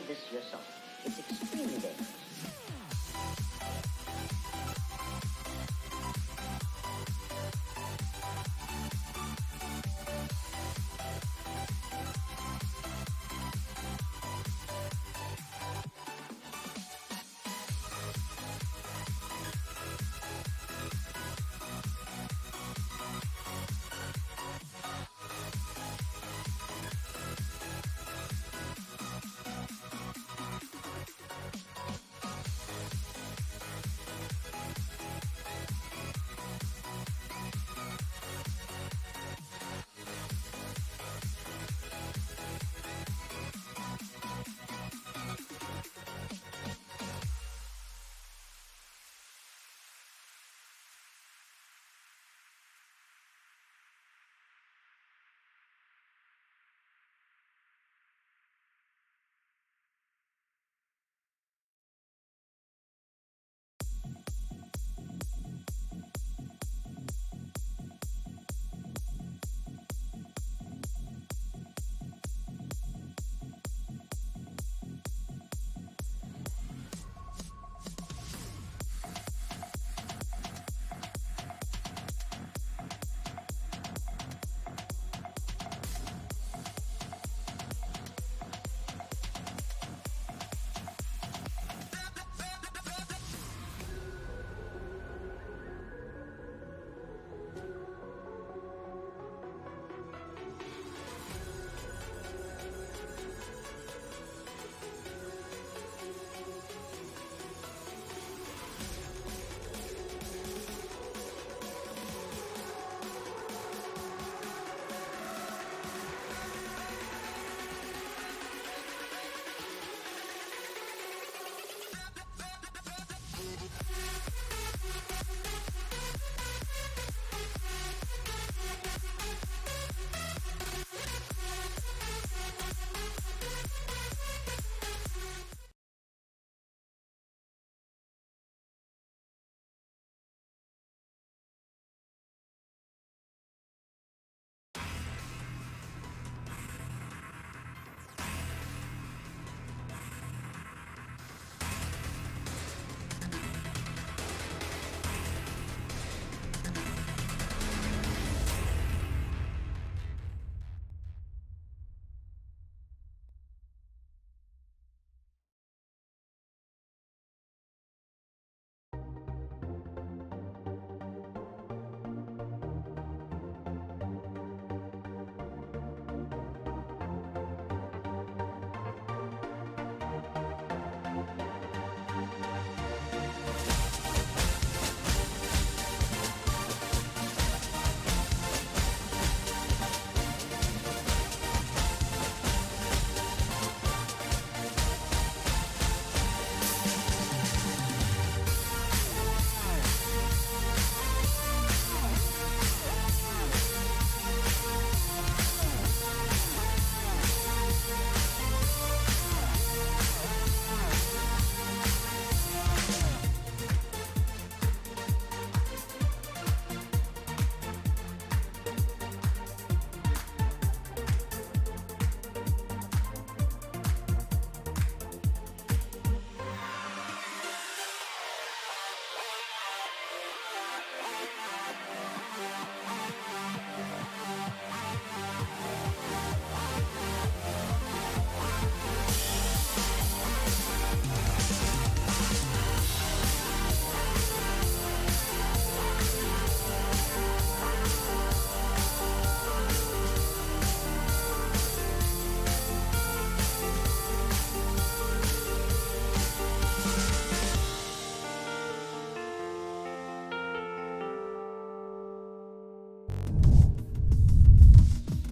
this yourself. It's extremely dangerous.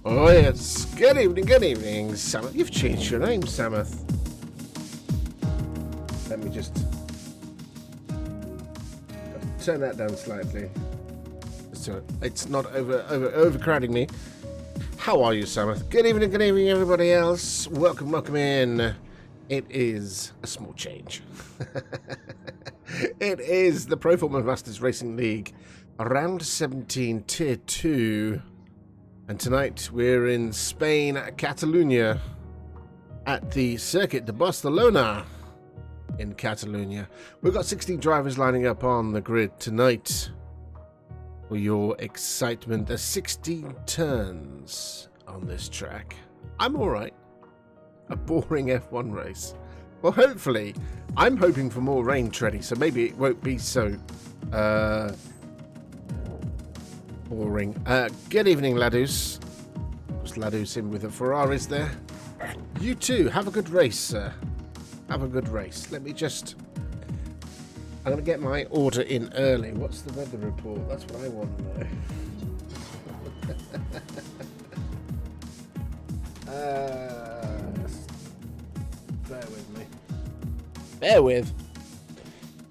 Oh yes, good evening, Samuth. You've changed your name, Samuth. Let me just turn that down slightly, so it's not overcrowding me. How are you, Samuth? Good evening, everybody else. Welcome in. It is a small change. It is the Pro Football Masters Racing League, round 17, tier 2. And tonight we're in Spain, Catalonia, at the Circuit de Barcelona in Catalonia. We've got 16 drivers lining up on the grid tonight for your excitement. There's 16 turns on this track. I'm alright. A boring F1 race. Well, hopefully, I'm hoping for more rain, Treddy, so maybe it won't be so boring. Good evening, Ladus. Was Ladus in with the Ferraris there? You too. Have a good race, sir. Have a good race. Let me just... I'm going to get my order in early. What's the weather report? That's what I want to know. Bear with me. Bear with.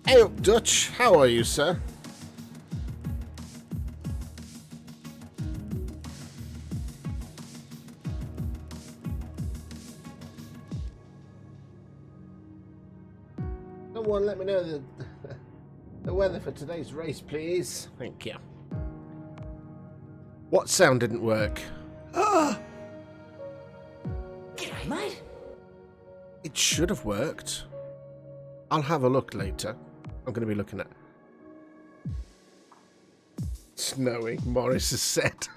Hey up, Dutch. How are you, sir? Someone let me know the weather for today's race, please. Thank you. What sound didn't work? G'day, mate. It should have worked. I'll have a look later. I'm going to be looking at... Snowing, Morris has said.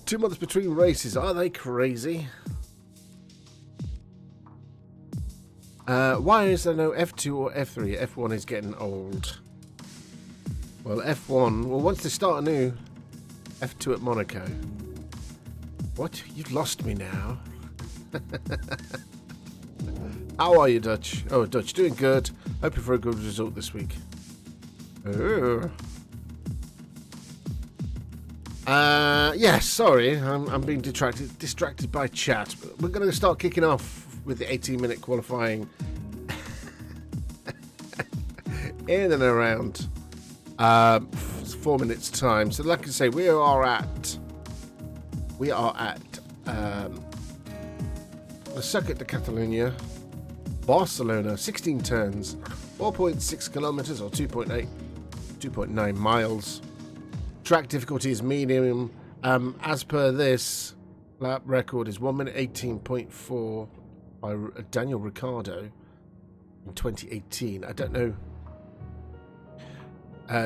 2 months between races. Are they crazy? Why is there no F2 or F3? F1 is getting old. Well, F1... Well, once they start anew, F2 at Monaco. What? You've lost me now. How are you, Dutch? Oh, Dutch, doing good. Hoping for a good result this week. Yeah, sorry. I'm being distracted by chat. We're going to start kicking off with the 18-minute qualifying in and around 4 minutes time. So like I say, we are at the Circuit de Catalunya, Barcelona, 16 turns, 4.6 kilometers or 2.9 miles. Track difficulty is medium. As per this, lap record is 1 minute 18.4 by Daniel Ricciardo in 2018. I don't know.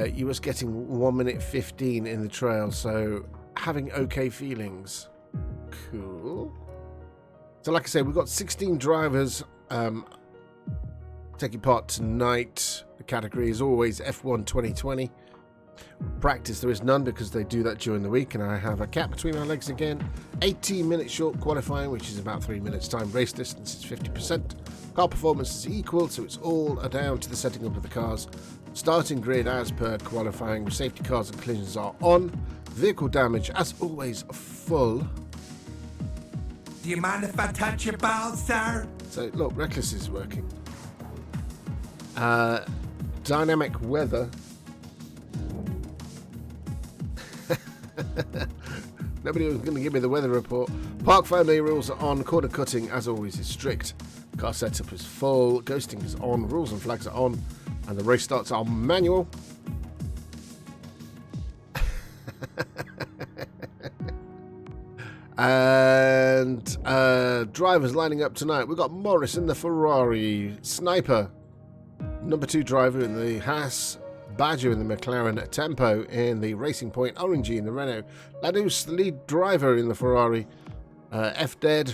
You was getting 1 minute 15 in the trail, so having okay feelings. Cool. So like I say, we've got 16 drivers taking part tonight. The category is always F1 2020. Practice there is none because they do that during the week, and I have a cat between my legs again. 18-minute short qualifying, which is about 3 minutes time. Race distance is 50%. Car performance is equal, so it's all down to the setting up of the cars. Starting grid as per qualifying, with safety cars and collisions are on. Vehicle damage, as always, full. Do you mind if I touch your balls, sir? So, look, Reckless is working. Dynamic weather. Nobody was going to give me the weather report. Park family rules are on. Corner cutting, as always, is strict. Car setup is full. Ghosting is on. Rules and flags are on. And the race starts are manual. And drivers lining up tonight. We've got Morris in the Ferrari. Sniper, number 2 driver in the Haas. Badger in the McLaren. Tempo in the Racing Point. Orangey in the Renault. Ladus, the lead driver in the Ferrari. F-Dead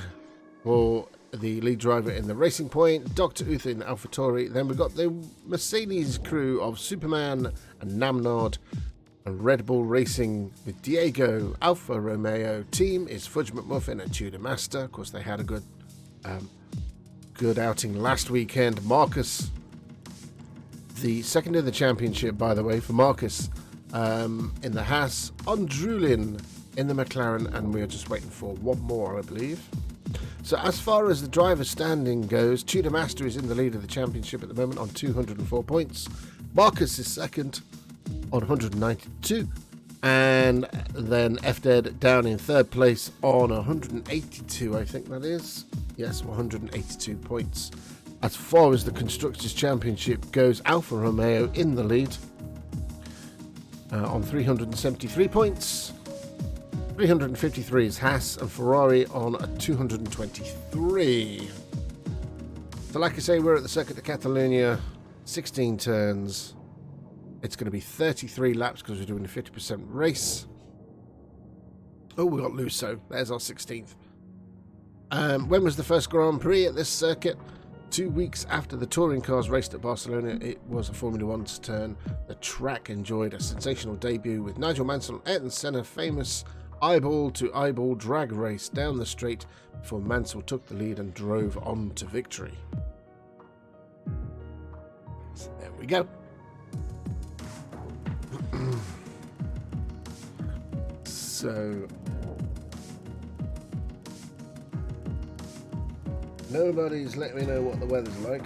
for the lead driver in the Racing Point. Dr. Uther in the AlphaTauri. Then we've got the Mercedes crew of Superman and Namnod. And Red Bull Racing with Diego. Alfa Romeo team is Fudge McMuffin and Tudor Master. Of course, they had a good outing last weekend. Marcus, the second in the championship, by the way, for Marcus. in the Haas, Ondrulin in the McLaren, and we are just waiting for one more, I believe. So as far as the driver standing goes, Tudor Master is in the lead of the championship at the moment on 204 points. Marcus is second on 192. And then FDead down in third place on 182, I think that is. Yes, 182 points. As far as the Constructors' Championship goes, Alfa Romeo in the lead on 373 points. 353 is Haas, and Ferrari on 223. So like I say, we're at the Circuit de Catalunya, 16 turns. It's going to be 33 laps because we're doing a 50% race. Oh, we got Lusso. There's our 16th. When was the first Grand Prix at this circuit? 2 weeks after the touring cars raced at Barcelona, it was a Formula One's turn. The track enjoyed a sensational debut with Nigel Mansell and Ayrton Senna famous eyeball-to-eyeball drag race down the straight before Mansell took the lead and drove on to victory. So there we go. So nobody's let me know what the weather's like.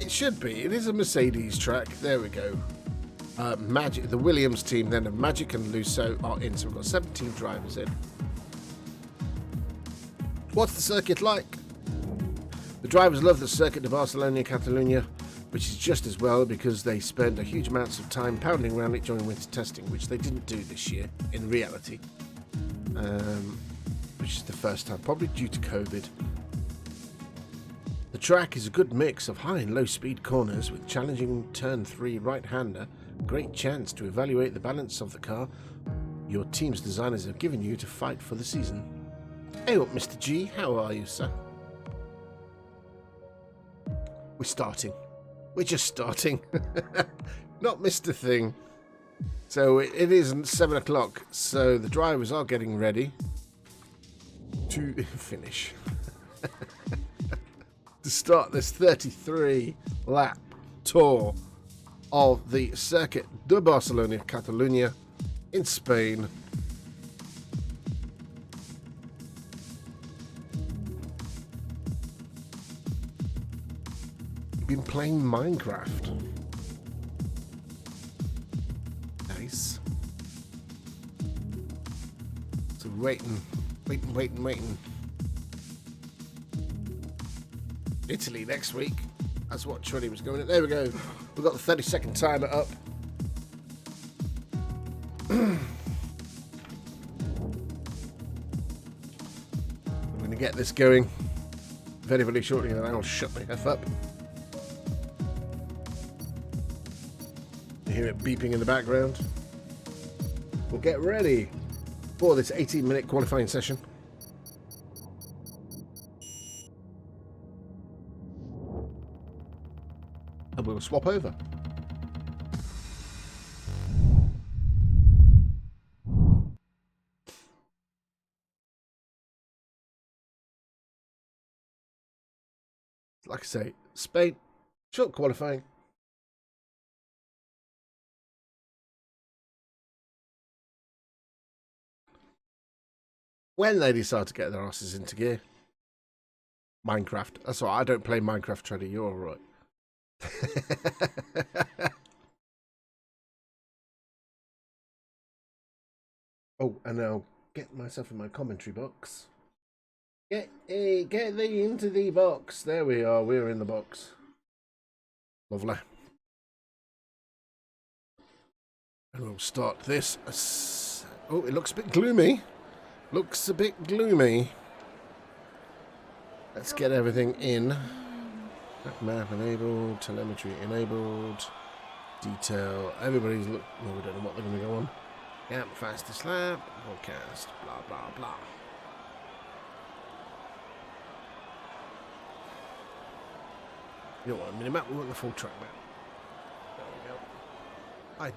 It should be. It is a Mercedes track. There we go. Magic, the Williams team then of Magic and Lusso are in. So we've got 17 drivers in. What's the circuit like? The drivers love the Circuit de Barcelona Catalunya, which is just as well because they spend a huge amounts of time pounding around it during winter testing, which they didn't do this year in reality, which is the first time, probably due to COVID. The track is a good mix of high and low speed corners with challenging turn 3 right-hander, great chance to evaluate the balance of the car your team's designers have given you to fight for the season. Hey up, Mr. G, how are you, sir? We're starting. We're just starting. Not Mr. Thing. So it isn't 7 o'clock, so the drivers are getting ready to finish. To start this 33 lap tour of the Circuit de Barcelona Catalunya in Spain. Been playing Minecraft. Nice. So waiting. Italy next week. That's what Trinity was going at. There we go. We've got the 30-second timer up. I'm going to get this going very, very shortly, and then I'll shut my F up. You hear it beeping in the background. We'll get ready for this 18-minute qualifying session. And we'll swap over. Like I say, Spain, short qualifying. When they decide to get their asses into gear. Minecraft. That's why I don't play Minecraft, Treddy. You're alright. Oh, and I'll get myself in my commentary box. Get thee into the box. There we are. We're in the box. Lovely. And we'll start this. Oh, it looks a bit gloomy. Looks a bit gloomy. Let's get everything in. Map enabled, telemetry enabled, detail. Everybody's look. Well, we don't know what they're going to go on. Yep, fastest lap, broadcast, blah blah blah. You don't want a minimap, we want the full track map. There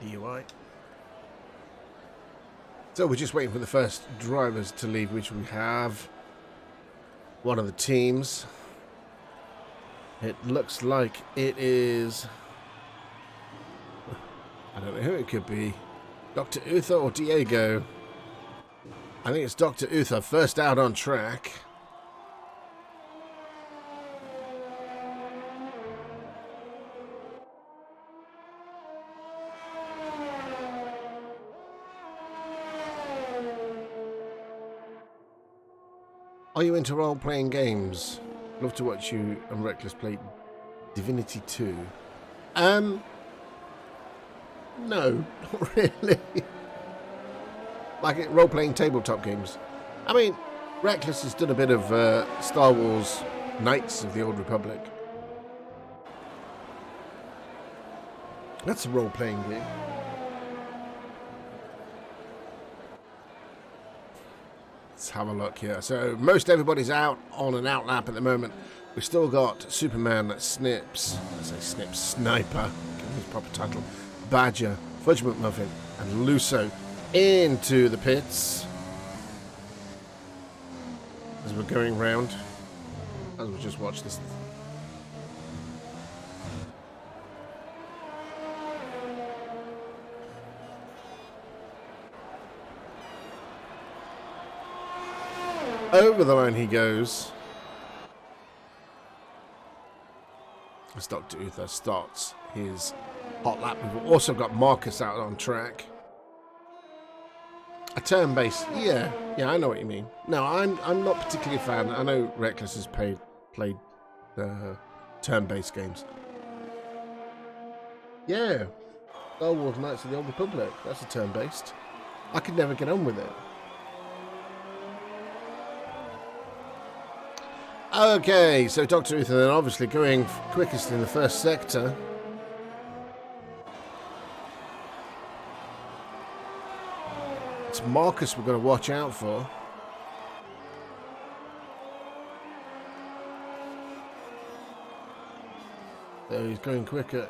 we go. IDUI. So we're just waiting for the first drivers to leave, which we have one of the teams. It looks like it is I don't know who it could be. Dr. Uther or Diego? I think it's Dr. Uther, first out on track. Are you into role-playing games? Love to watch you and Reckless play Divinity 2. No, not really. Like role-playing tabletop games. I mean, Reckless has done a bit of Star Wars Knights of the Old Republic. That's a role-playing game. Let's have a look here. So most everybody's out on an outlap at the moment. We've still got Superman, Snips, I say Snips, Sniper, give him his proper title, Badger, Fudge McMuffin, and Luso into the pits as we're going round. As we just watch this. Over the line he goes. As Dr. Uther starts his hot lap. We've also got Marcus out on track. A turn-based, yeah, I know what you mean. No, I'm not particularly a fan. I know Reckless has played turn-based games. Yeah, Star Wars Knights of the Old Republic. That's a turn-based. I could never get on with it. Okay, so Dr. Uther then obviously going quickest in the first sector. It's Marcus we're going to watch out for. So he's going quicker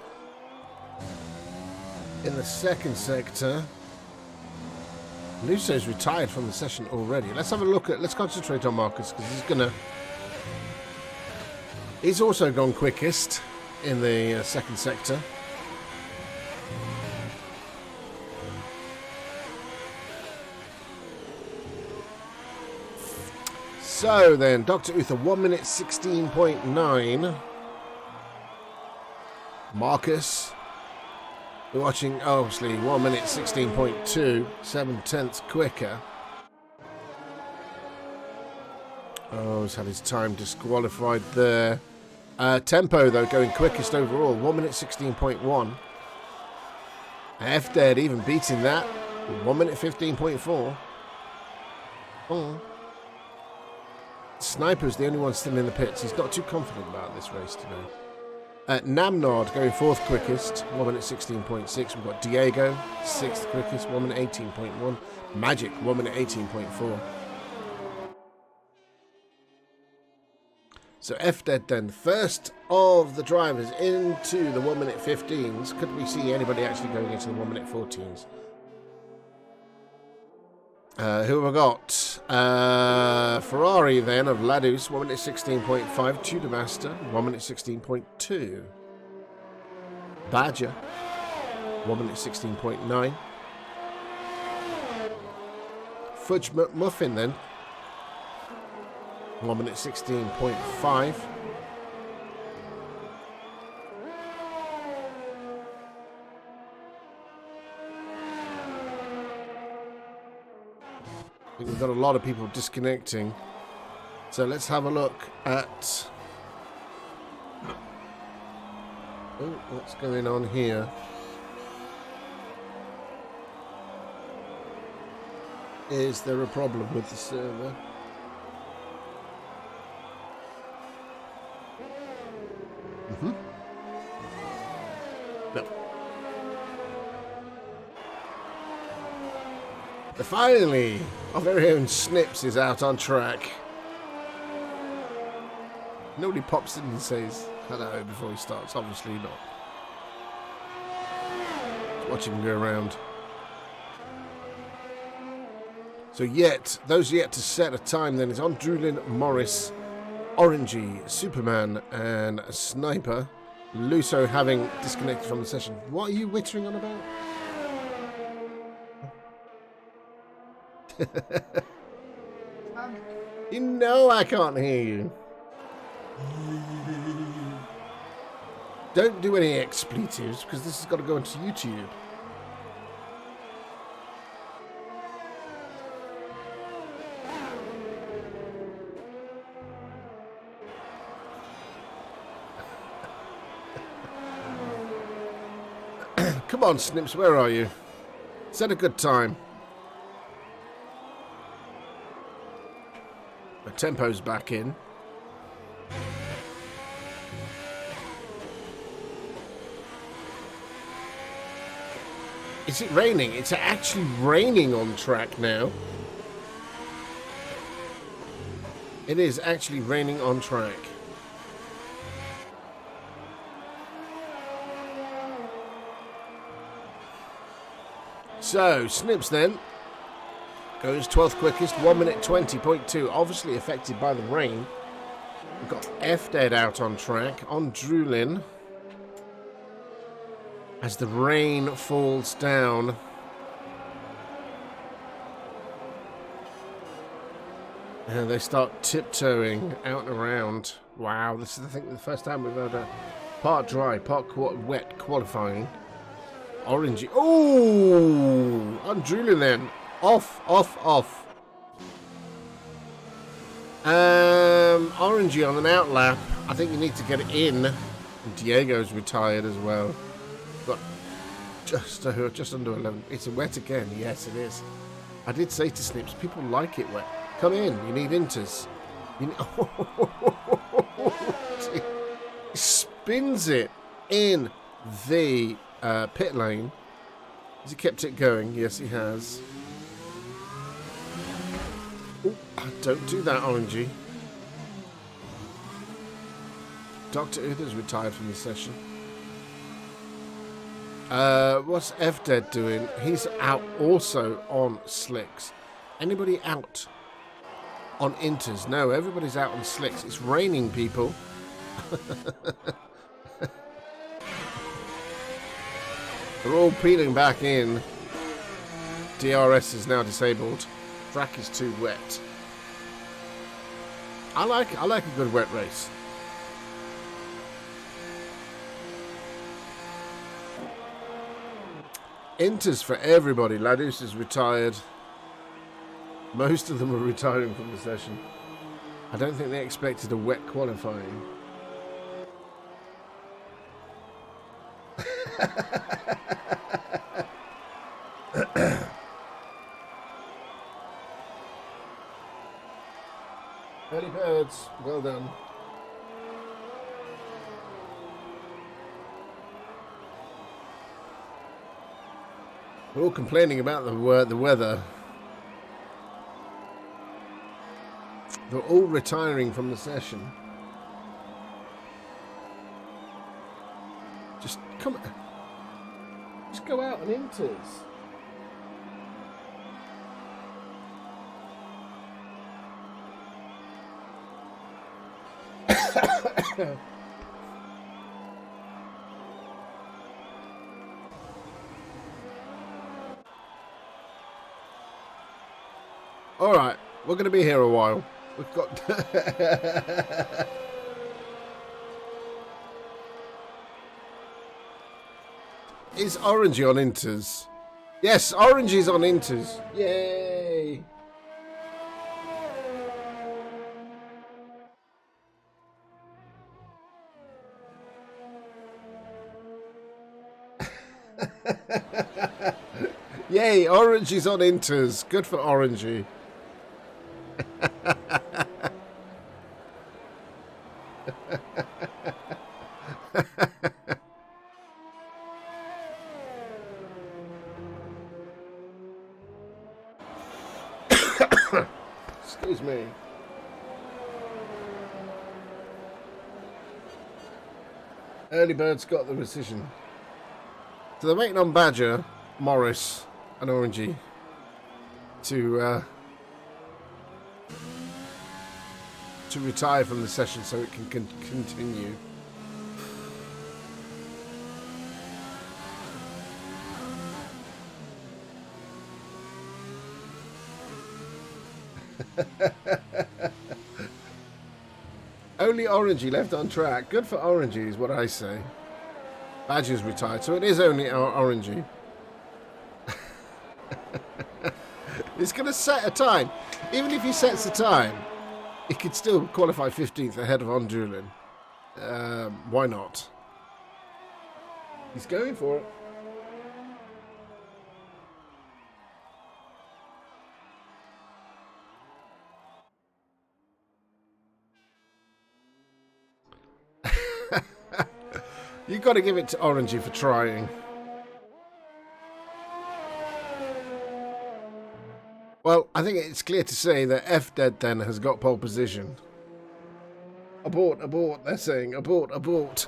in the second sector. Luso's retired from the session already. Let's have a look at, let's concentrate on Marcus because he's also gone quickest in the second sector. So then, Dr. Uther, 1 minute 16.9. Marcus, we're watching, obviously, 1 minute 16.2, 7/10 quicker. Oh, he's had his time disqualified there. Tempo, though, going quickest overall, 1 minute 16.1. F-Dead even beating that, 1 minute 15.4. Oh. Sniper's the only one still in the pits. He's not too confident about this race today. Namnod going fourth quickest, 1 minute 16.6. We've got Diego, sixth quickest, 1 minute 18.1. Magic, 1 minute 18.4. So F-Dead then, first of the drivers into the 1 minute 15s. Could we see anybody actually going into the 1 minute 14s? Who have I got? Ferrari then of Ladus, 1 minute 16.5. Tudor Master, 1 minute 16.2. Badger, 1 minute 16.9. Fudge McMuffin then, 1 minute 16.5. I think we've got a lot of people disconnecting. So let's have a look at what's going on here. Is there a problem with the server? No. Finally, our very own Snips is out on track. Nobody pops in and says hello before he starts. Obviously not. Watch him go around. So those yet to set a time then is Andrulin, Morris, Orangey, Superman, and Sniper. Luso having disconnected from the session. What are you wittering on about? You know I can't hear you. Don't do any expletives, because this has got to go into YouTube. Come on, Snips, where are you? Set a good time. The tempo's back in. Is it raining? It's actually raining on track now. It is actually raining on track. So, Snips then goes 12th quickest, 1 minute 20.2. Obviously affected by the rain. We've got F-Dead out on track, on Drulin. As the rain falls down. And they start tiptoeing out and around. Wow, this is, I think, the first time we've had a part dry, part wet qualifying. Orangey. Oh! I'm Drulin then. Off. Orangey on an out lap. I think you need to get it in. And Diego's retired as well. Got just under 11. It's wet again. Yes, it is. I did say to Snips, people like it wet. Come in. You need inters. You need, he spins it in the pit lane. Has he kept it going? Yes, he has. Ooh, don't do that, Orangey. Dr. Uther's retired from the session. What's F-Dead doing? He's out also on slicks. Anybody out on inters? No, everybody's out on slicks. It's raining, people. They're all peeling back in. DRS is now disabled. Track is too wet. I like a good wet race. Inters for everybody. Ladus is retired. Most of them are retiring from the session. I don't think they expected a wet qualifying. Early birds, well done. We're all complaining about the weather. They're all retiring from the session. Just come. Just go out and inters. All right, we're going to be here a while. We've got. Is Orangey on inters? Yes, Orangey's on inters. Yay! Yay, Orangey's on inters. Good for Orangey. Excuse me. Early Bird's got the decision. So they're waiting on Badger, Morris, and Orangey to retire from the session so it can continue. Only Orangey left on track. Good for Orangey is what I say. Badger's retired, so it is only Orangey. It's going to set a time. Even if he sets a time, he could still qualify 15th ahead of Ondulin. Why not? He's going for it. You've got to give it to Orangey for trying. Well, I think it's clear to say that F-Dead then has got pole position. Abort, abort, they're saying. Abort, abort.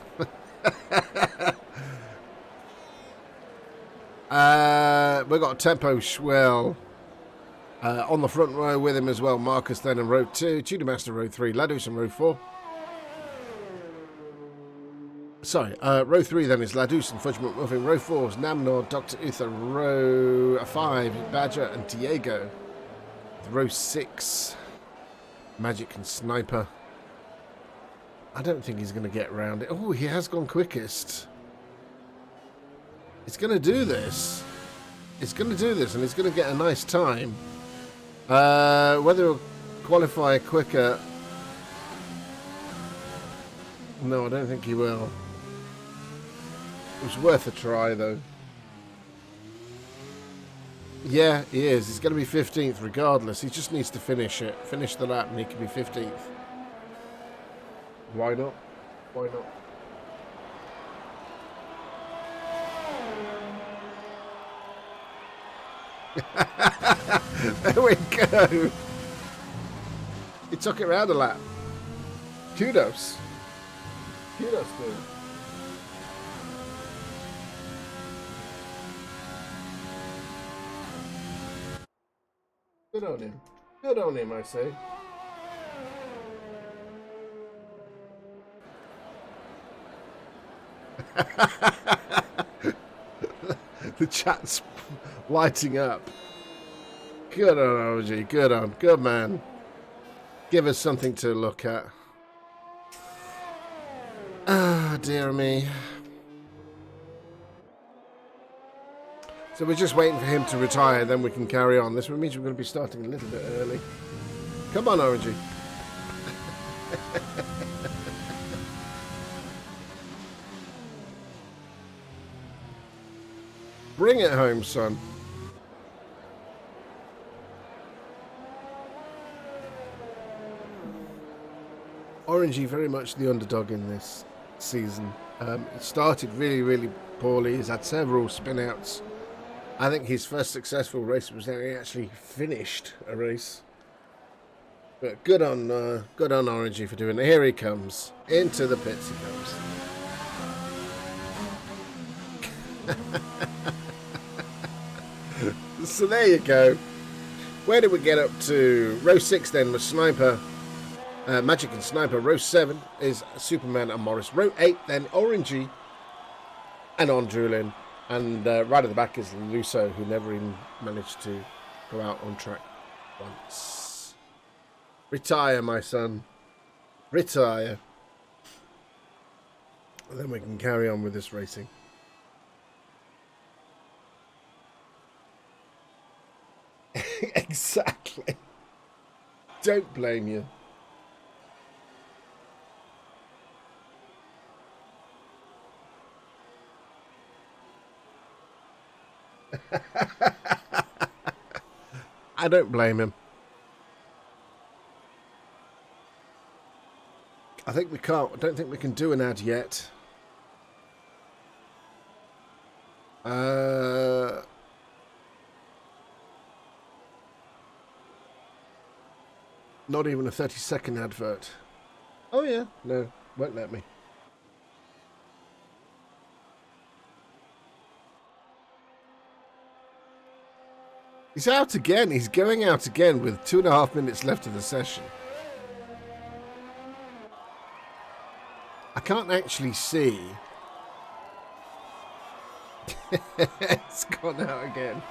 We've got Tempo Schwell on the front row with him as well. Marcus then in row 2. Tudor Master row 3. Ladus in row 4. Sorry, row 3 then is Ladus and Fudge McMuffin. Row 4 is Namnor, Dr. Uther. Row 5, Badger and Diego. Row 6, Magic and Sniper. I don't think he's going to get round it. Oh, he has gone quickest. He's going to do this. He's going to do this, and he's going to get a nice time. Whether he'll qualify quicker... No, I don't think he will. It was worth a try, though. Yeah, he is. He's going to be 15th regardless. He just needs to finish it. Finish the lap and he can be 15th. Why not? Why not? There we go. He took it round a lap. Kudos. Kudos, dude. Good on him. Good on him, I say. The chat's lighting up. Good on, OG. Good on. Good man. Give us something to look at. Ah, dear me. So we're just waiting for him to retire, then we can carry on. This means we're going to be starting a little bit early. Come on, Orangey. Bring it home, son. Orangey very much the underdog in this season. It started really, really poorly. He's had several spin-outs. I think his first successful race was when he actually finished a race. But good on Orangey for doing it. Here he comes. Into the pits he comes. So there you go. Where did we get up to? Row 6 then was Sniper. Magic and Sniper. Row 7 is Superman and Morris. Row 8 then Orangey and Ondulin. And right at the back is Luso, who never even managed to go out on track once. Retire, my son. Retire. And then we can carry on with this racing. Exactly. Don't blame you. I don't blame him. I think we can't. I don't think we can do an ad yet. Not even a 30-second advert. Oh yeah, no, won't let me. He's out again. He's going out again with 2.5 minutes left of the session. I can't actually see. It's gone out again.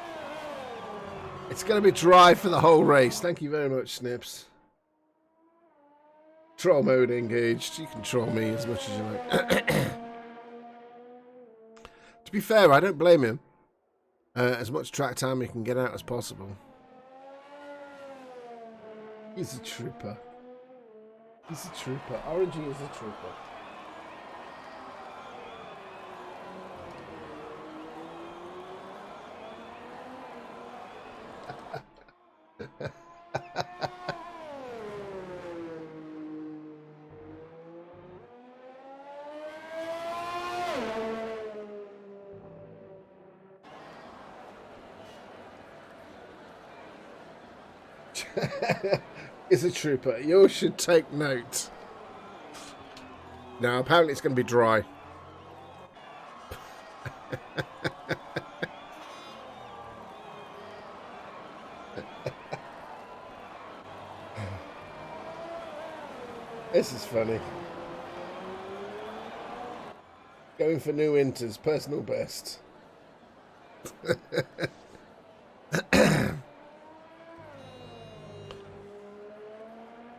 It's going to be dry for the whole race. Thank you very much, Snips. Troll mode engaged. You can troll me as much as you like. To be fair, I don't blame him. As much track time you can get out as possible. He's a trooper. He's a trooper. Orangey is a trooper. Is a trooper. You should take note. Now, apparently it's going to be dry. This is funny. Going for new inters, personal best.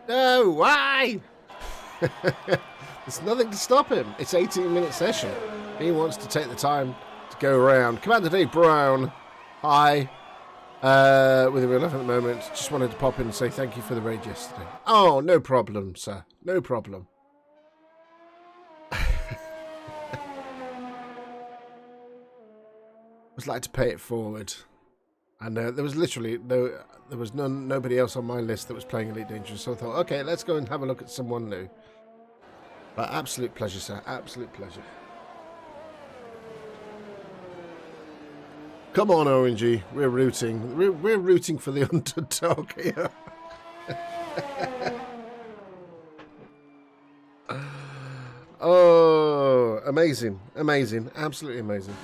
No, why? There's nothing to stop him. It's 18-minute session. He wants to take the time to go around. Commander Dave Brown, hi. With him at the moment. Just wanted to pop in and say thank you for the raid yesterday. Oh, no problem, sir. No problem. I'd like to pay it forward. And there was literally nobody else on my list that was playing Elite Dangerous, so I thought, okay, let's go and have a look at someone new. But absolute pleasure, sir. Absolute pleasure. Come on, Orangey. We're rooting. We're rooting for the underdog here. Oh, amazing. Amazing. Absolutely amazing.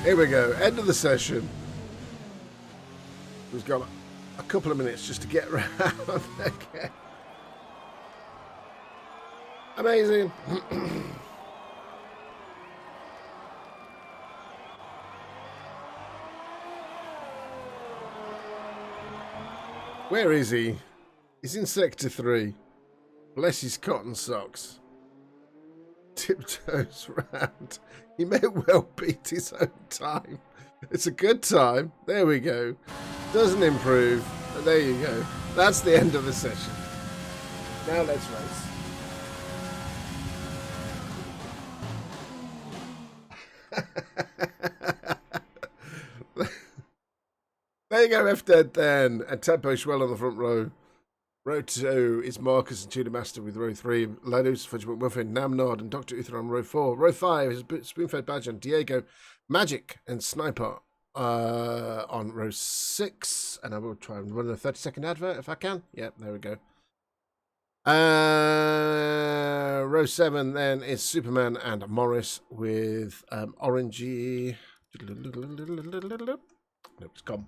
Here we go, end of the session. We've got a couple of minutes just to get around again. Amazing. Where is he? He's in Sector 3. Bless his cotton socks. Tiptoes round. He may well beat his own time. It's a good time. There we go. Doesn't improve. But there you go. That's the end of the session. Now let's race. There you go, F Dead then. And Tempo Schwell on the front row. Row 2 is Marcus and Tudor Master with row 3. Ladus, Fudgement Muffin, Namnod and Dr. Uther on row 4. Row 5 is Spoonfed Badger and Diego, Magic and Sniper on row 6. And I will try and run a 30-second advert if I can. Yep, there we go. Row 7 then is Superman and Morris with Orangey. Nope, it's gone.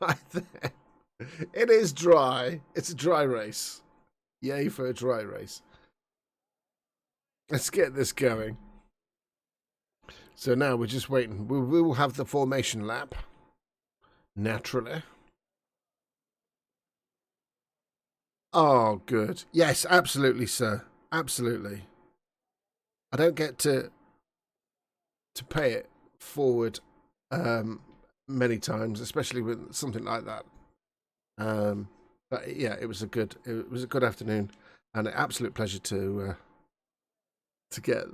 Right there. It is dry. It's a dry race. Yay for a dry race. Let's get this going. So now we're just waiting. We will have the formation lap. Naturally. Oh, good. Yes, absolutely, sir. Absolutely. I don't get to pay it forward many times, especially with something like that. But yeah, it was a good afternoon, and an absolute pleasure to get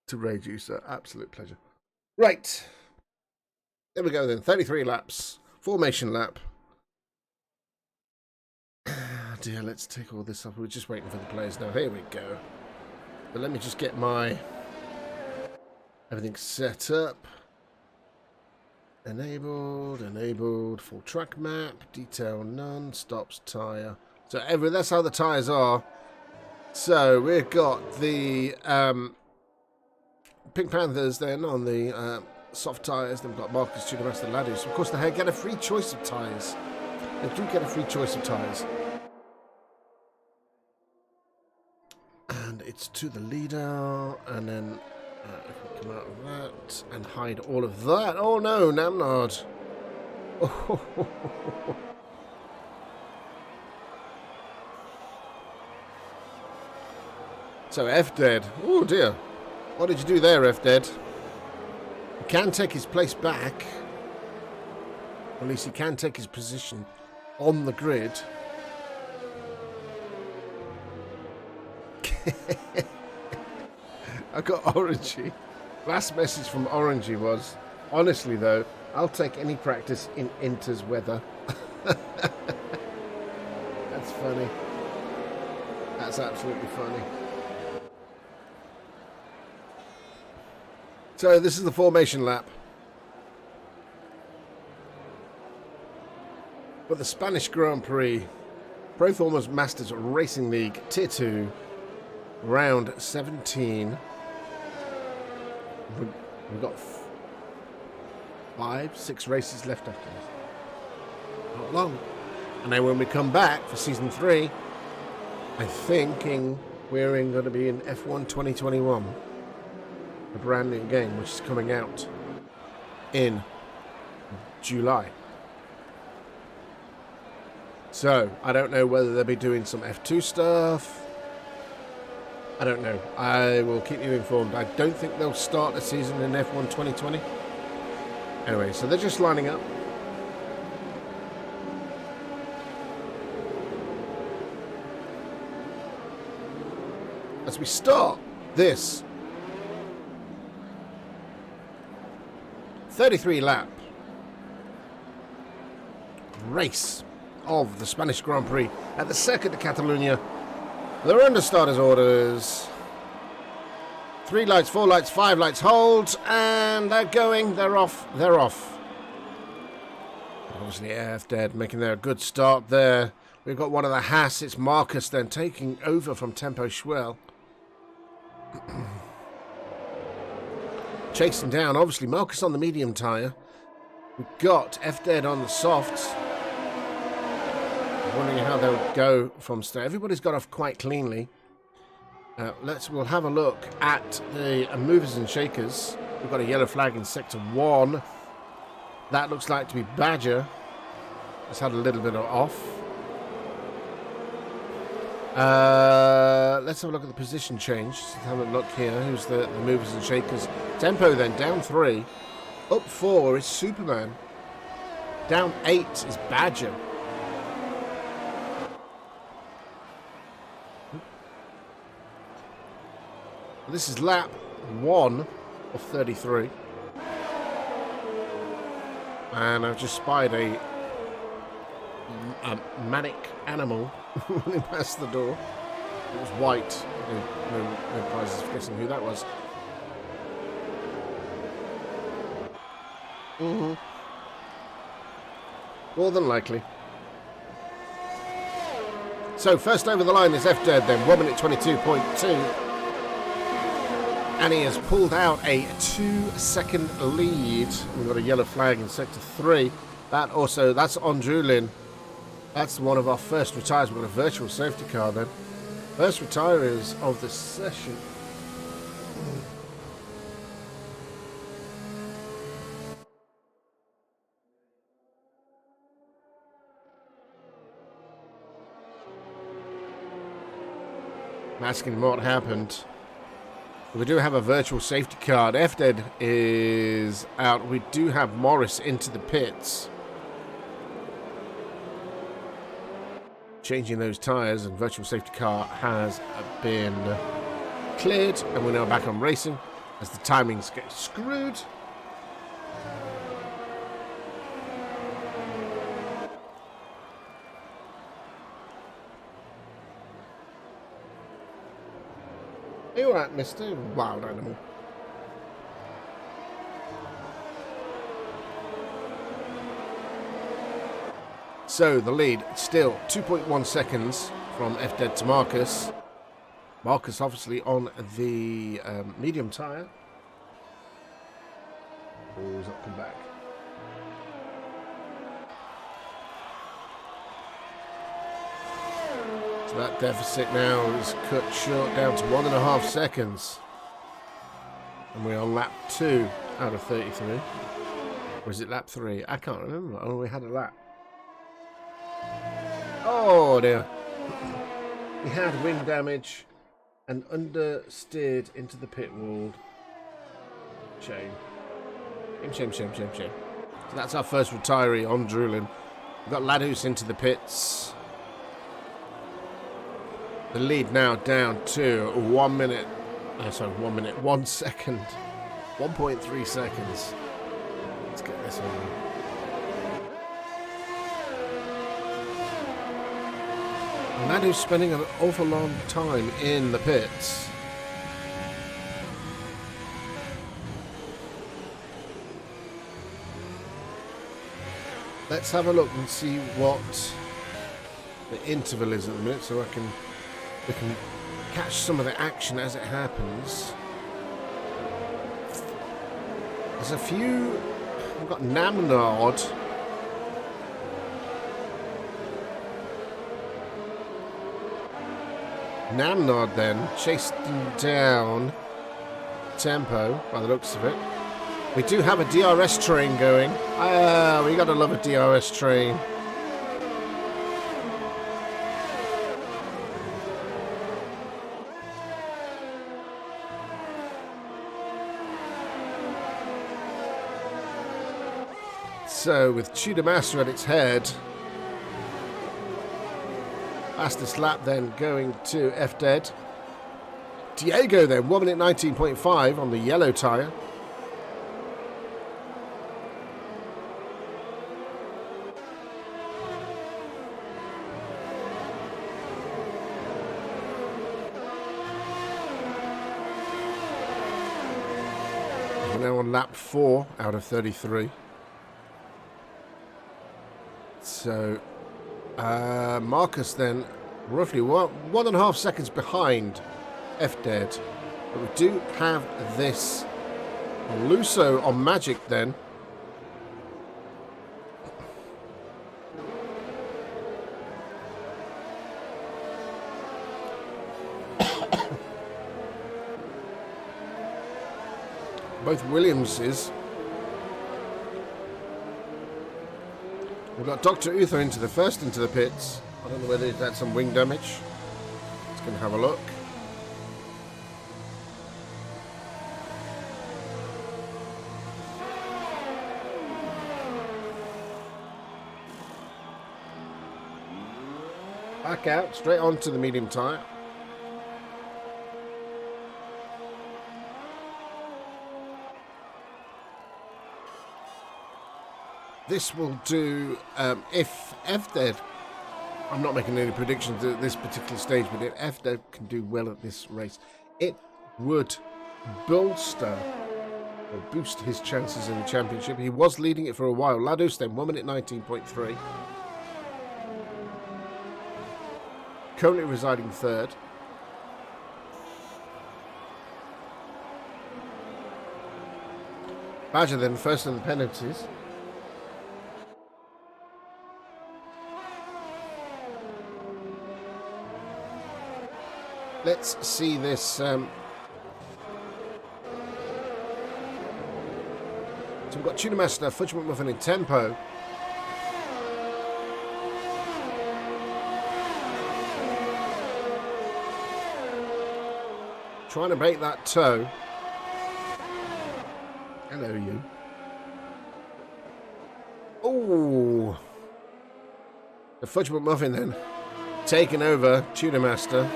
to raid you, sir. Absolute pleasure. Right, there we go then. 33 laps, formation lap. Oh dear, let's take all this off. We're just waiting for the players now. Here we go. But let me just get my everything set up. Enabled, full track map, detail none, stops tyre. So that's how the tyres are. So we've got the Pink Panthers then on the soft tyres. Then we've got Marcus to the rest of the ladders. Of course, they get a free choice of tyres. They do get a free choice of tyres. And it's to the leader. And then I can come out of that and hide all of that. Oh no, Namnard. Oh. So F-Dead. Oh dear. What did you do there, F-Dead? He can take his place back. Or at least he can take his position on the grid. I got Orangey. Last message from Orangey was, honestly though, I'll take any practice in Inter's weather. That's funny. That's absolutely funny. So this is the formation lap. But the Spanish Grand Prix, Pro Formers Masters Racing League Tier 2, round 17. We've got 6 races left after this. Not long. And then when we come back for Season 3, I'm thinking we're going to be in F1 2021. A brand new game which is coming out in July. So, I don't know whether they'll be doing some F2 stuff. I don't know. I will keep you informed. I don't think they'll start the season in F1 2020. Anyway, so they're just lining up. As we start this 33 lap race of the Spanish Grand Prix at the Circuit de Catalunya. They're under starters orders. 3 lights, 4 lights, 5 lights, hold, and they're going, they're off. Obviously F-Dead making their good start there. We've got one of the Haas, it's Marcus then taking over from Tempo Schwell. Chasing down, obviously Marcus on the medium tyre. We've got F-Dead on the softs. Wondering how they'll go from start. Everybody's got off quite cleanly. We'll have a look at the movers and shakers. We've got a yellow flag in sector 1. That looks like to be Badger. It's had a little bit of off. Let's have a look at the position change. Let's have a look here. Who's the movers and shakers? Tempo then down 3. Up 4 is Superman. Down 8 is Badger. This is lap 1 of 33. And I've just spied a manic animal running past the door. It was white. No prizes for guessing who that was. More than likely. So first over the line is F-Dead then, 1 minute 22.2. And he has pulled out a 2-second lead. We've got a yellow flag in sector 3. That's Ondrulin. That's one of our first retires. We've got a virtual safety car then. First retirees of the session. I'm asking what happened. We do have a virtual safety car. F-Dead is out. We do have Morris into the pits. Changing those tyres, and virtual safety car has been cleared. And we're now back on racing as the timings get screwed. Are you alright, Mr. Wild Animal? So the lead still 2.1 seconds from F-Dead to Marcus. Marcus obviously on the medium tyre. Oh, he's not come back. So that deficit now is cut short down to 1.5 seconds. And we're on lap 2 out of 33. Or is it lap 3? I can't remember. Oh, we had a lap. Oh dear. He had wing damage and understeered into the pit wall. Shame. Shame. So that's our first retiree on Drulin. We've got Ladus into the pits. The lead now down to 1 minute. 1 second. 1.3 seconds. Let's get this on. Ladus spending an awful long time in the pits. Let's have a look and see what the interval is at the minute, so we can catch some of the action as it happens. There's a few. We've got Namnard. Namnard then chased him down tempo by the looks of it. We do have a DRS train going. We gotta love a DRS train. So with Tudor Master at its head, fastest lap then going to F-Dead. Diego then 1 minute 19.5 on the yellow tyre. We're now on lap 4 out of 33. So Marcus then roughly 1.5 seconds behind F-Dead. But we do have this Lusso on Magic then. Both Williamses. We've got Dr. Uther into the pits. I don't know whether he's had some wing damage. Let's go and have a look. Back out, straight onto the medium tyre. This will do, if F-Dead, I'm not making any predictions at this particular stage, but if F-Dead can do well at this race, it would bolster or boost his chances in the championship. He was leading it for a while. Ladus then 1 minute 19.3. Currently residing third. Badger then first in the penalties. Let's see this. So we've got Tuna Master, Fudge McMuffin in tempo. Trying to break that toe. Hello, you. Oh, the Fudge McMuffin then taking over Tuna Master.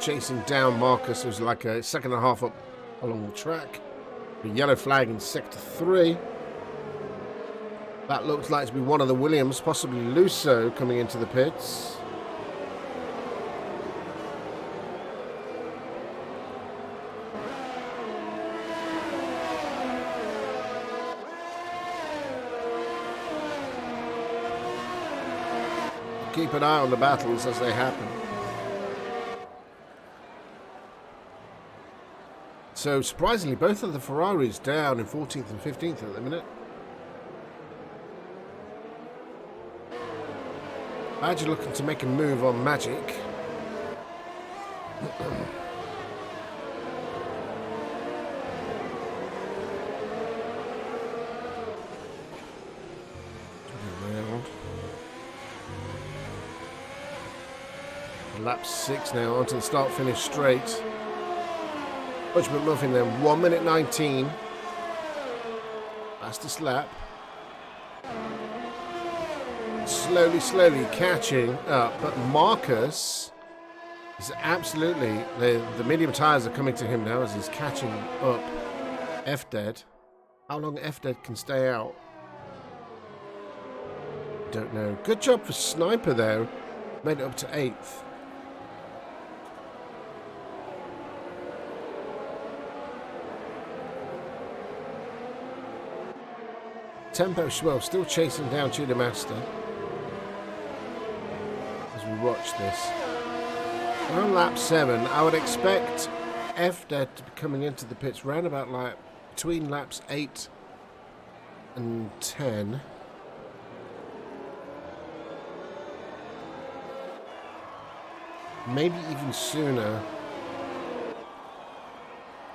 Chasing down Marcus, who's like a second and a half up along the track. The yellow flag in sector 3. That looks like to be one of the Williams, possibly Lusso, coming into the pits. Keep an eye on the battles as they happen. So surprisingly, both of the Ferraris down in 14th and 15th at the minute. Badger looking to make a move on Magic. Lap 6 now, onto the start-finish straight. Butch McMuffin then, 1 minute 19. Fastest lap. Slowly catching up, but Marcus is absolutely, the medium tyres are coming to him now as he's catching up F-Dead. How long F-Dead can stay out? Don't know. Good job for Sniper there. Made it up to 8th. Tempo Schwell still chasing down Tudor Master as we watch this. We're on lap 7. I would expect F-Dead to be coming into the pits round about like between laps 8 and 10. Maybe even sooner.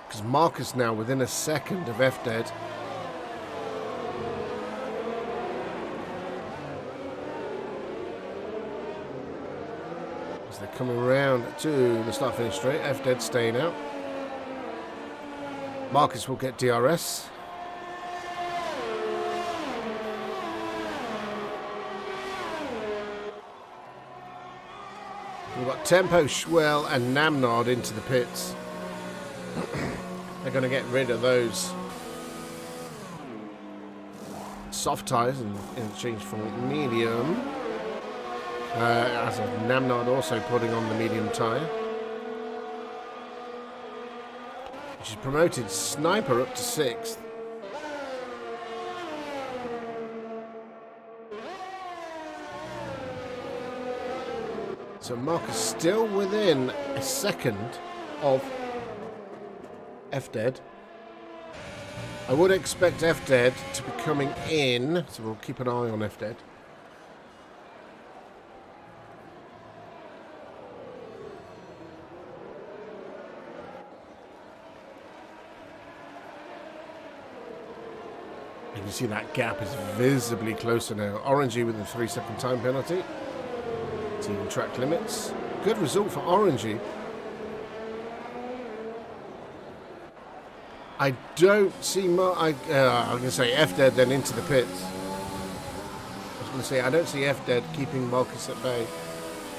Because Marcus now within a second of F-Dead. As they're coming around to the start finish straight, F-Dead staying out. Marcus will get DRS. We've got Tempo, Schwell and Namnard into the pits. They're going to get rid of those soft tyres in exchange for medium. As of Namnard also putting on the medium tyre. She's promoted Sniper up to 6th. So Marcus still within a second of F-Dead. I would expect F-Dead to be coming in, so we'll keep an eye on F-Dead. You can see that gap is visibly closer now. Orangey with a 3-second time penalty. Team track limits. Good result for Orangey. I don't see I'm going to say F-Dead then into the pits. I was going to say I don't see F-Dead keeping Marcus at bay.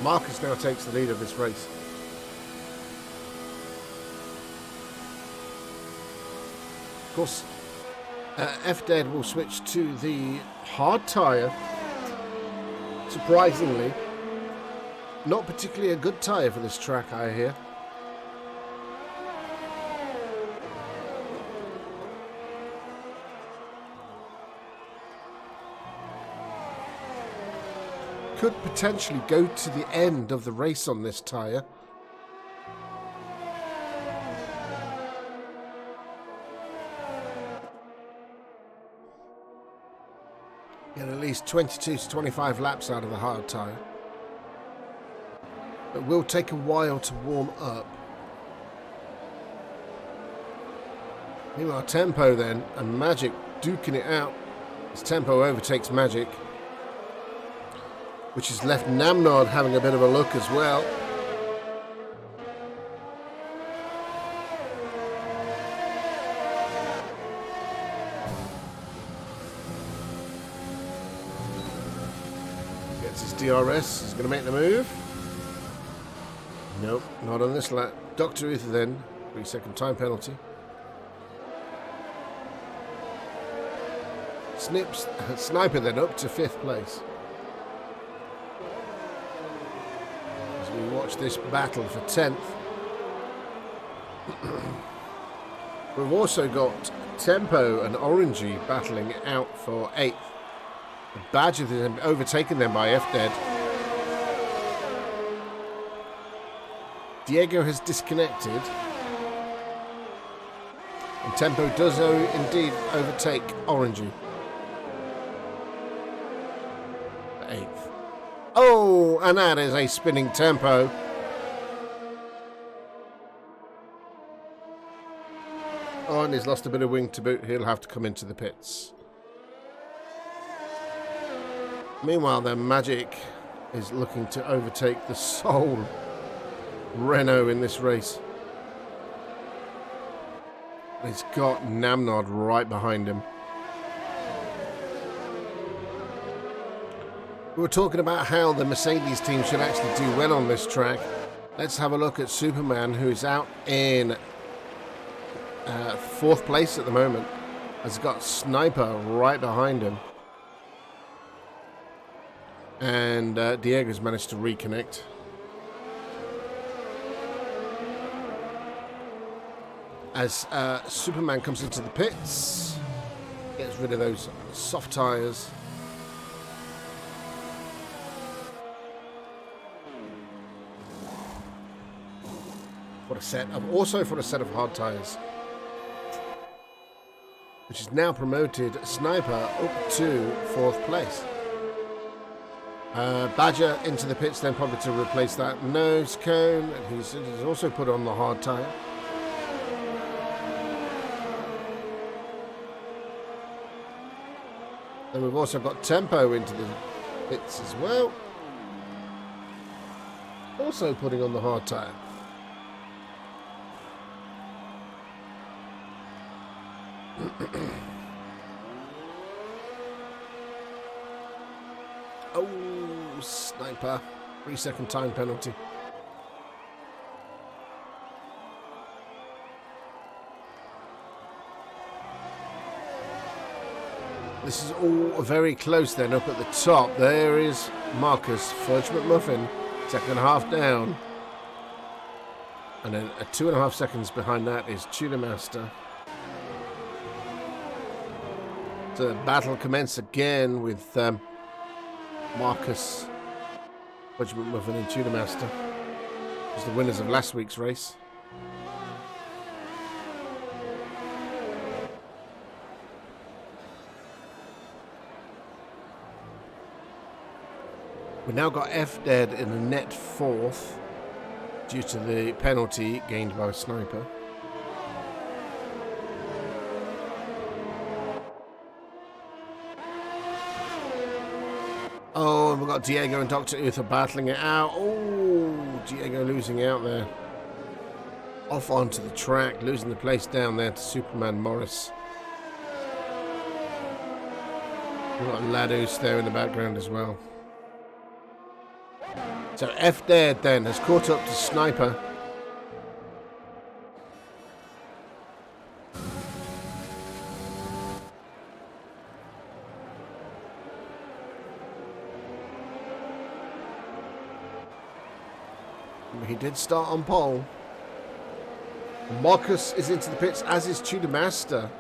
Marcus now takes the lead of this race. Of course, F-Dead will switch to the hard tyre. Surprisingly. Not particularly a good tyre for this track, I hear. Could potentially go to the end of the race on this tyre. Get at least 22 to 25 laps out of the hard tyre. It will take a while to warm up. Meanwhile, Tempo then, and Magic duking it out as Tempo overtakes Magic, which has left Namnard having a bit of a look as well. Gets his DRS, he's going to make the move. Nope, not on this lap. Dr. Uther then, 3-second time penalty. Sniper then up to 5th place. As we watch this battle for 10th. We've also got Tempo and Orangey battling out for 8th. Badger then overtaken them by F-Dead. Diego has disconnected. And Tempo does indeed overtake Orangey. 8th. Oh, and that is a spinning Tempo. Oh, and he's lost a bit of wing to boot. He'll have to come into the pits. Meanwhile, then, Magic is looking to overtake the sole Renault in this race. He's got Namnod right behind him. We were talking about how the Mercedes team should actually do well on this track. Let's have a look at Superman, who is out in 4th place at the moment. Has got Sniper right behind him. And Diego's managed to reconnect. As Superman comes into the pits, gets rid of those soft tyres. For a set of hard tyres, which has now promoted Sniper up to 4th place. Badger into the pits then, probably to replace that nose cone. He's also put on the hard tyre. Then we've also got Tempo into the pits as well, also putting on the hard tyre. Oh, Sniper. 3-second time penalty. This is all very close then up at the top. There is Marcus Fudge McMuffin, second half down. And then 2.5 seconds behind that is Tudor Master. The battle commence again with Marcus Fudge McMuffin and Tudor Master as the winners of last week's race. We've now got F dead in the net 4th due to the penalty gained by Sniper. Oh, and we've got Diego and Dr. Uther battling it out. Oh, Diego losing out there. Off onto the track, losing the place down there to Superman Morris. We've got Ladus there in the background as well. So F Dead then has caught up to Sniper. He did start on pole. Marcus is into the pits, as is Tudor Master.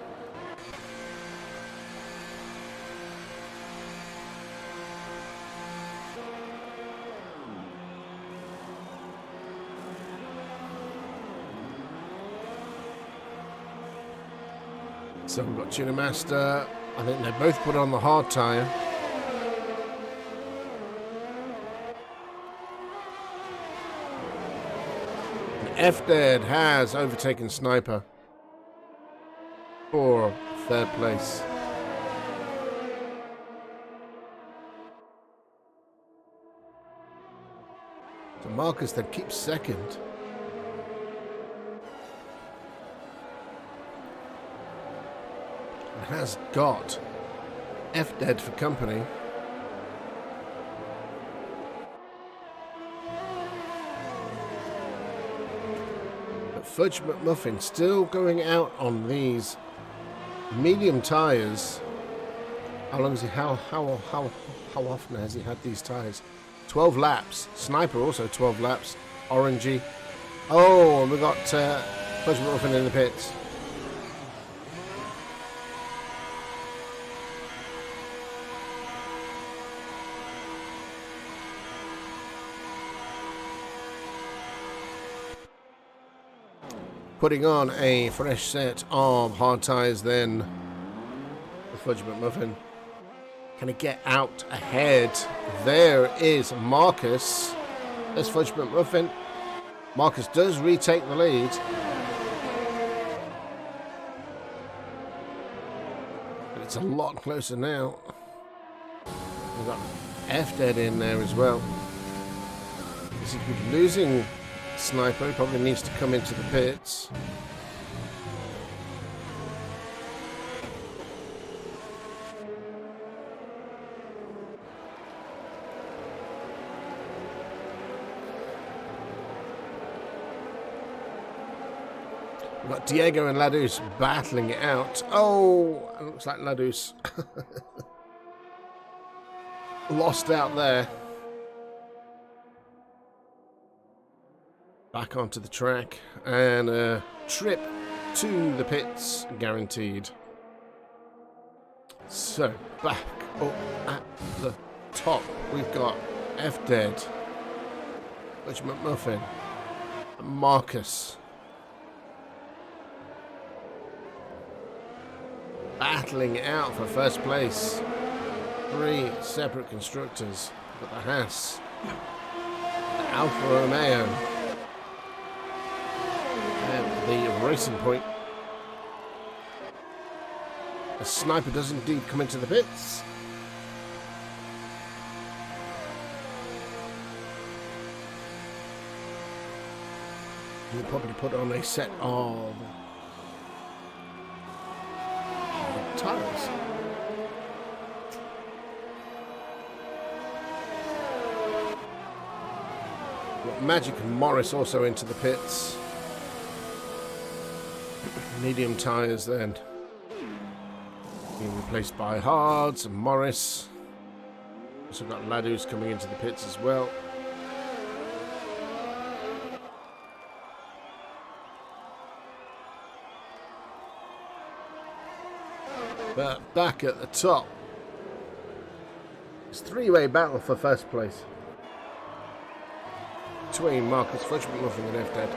So we've got Tudor Master. I think they both put on the hard tyre. F Dead has overtaken Sniper for 3rd place. So Marcus then keeps 2nd. And has got F Dead for company. Fudge McMuffin still going out on these medium tyres. How long is he? How often has he had these tyres? 12 laps. Sniper also 12 laps. Orangey. Oh, and we got Fudge McMuffin in the pits. putting on a fresh set of hard tyres then. The Fudge McMuffin. Can it get out ahead? There is Marcus. There's Fudge McMuffin. Marcus does retake the lead. But it's a lot closer now. We've got F dead in there as well. This is losing Sniper. He probably needs to come into the pits. We've got Diego and Ladus battling it out. Oh, it looks like Ladus lost out there. Back onto the track, and a trip to the pits guaranteed. So, back up at the top, we've got F Dead, Butch McMuffin, and Marcus. Battling it out for first place. 3 separate constructors. We've got the Haas, the Alfa Romeo, and the Racing Point. The Sniper does indeed come into the pits. We'll probably put on a set of tires. Got Magic and Morris also into the pits. Medium tyres then being replaced by Hards and Morris. Also got Ladus coming into the pits as well. But back at the top, it's three-way battle for first place between Marcus, Fudge McMuffin and F Dead.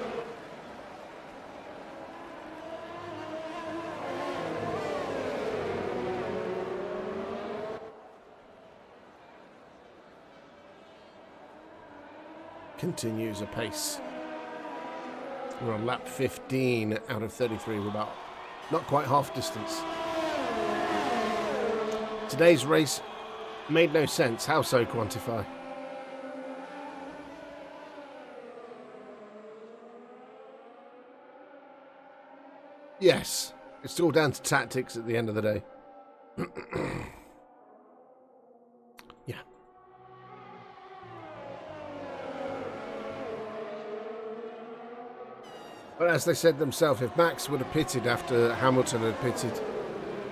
Continues apace. We're on lap 15 out of 33. We're about not quite half distance. Today's race made no sense. How so? Quantify. Yes, it's all down to tactics at the end of the day. Yeah. But as they said themselves, if Max would have pitted after Hamilton had pitted,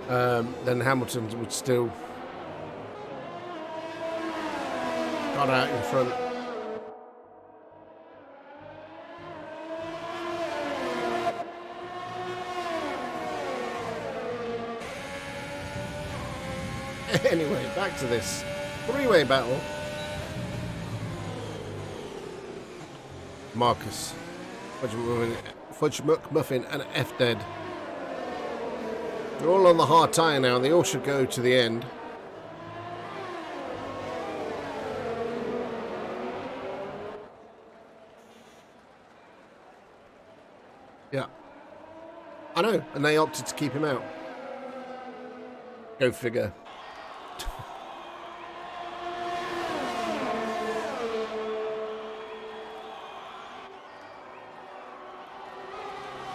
then Hamilton would still got out in front. Anyway, back to this three-way battle. Marcus, Fudge McMuffin and F Dead. They're all on the hard tyre now, and they all should go to the end. Yeah. I know, and they opted to keep him out. Go figure.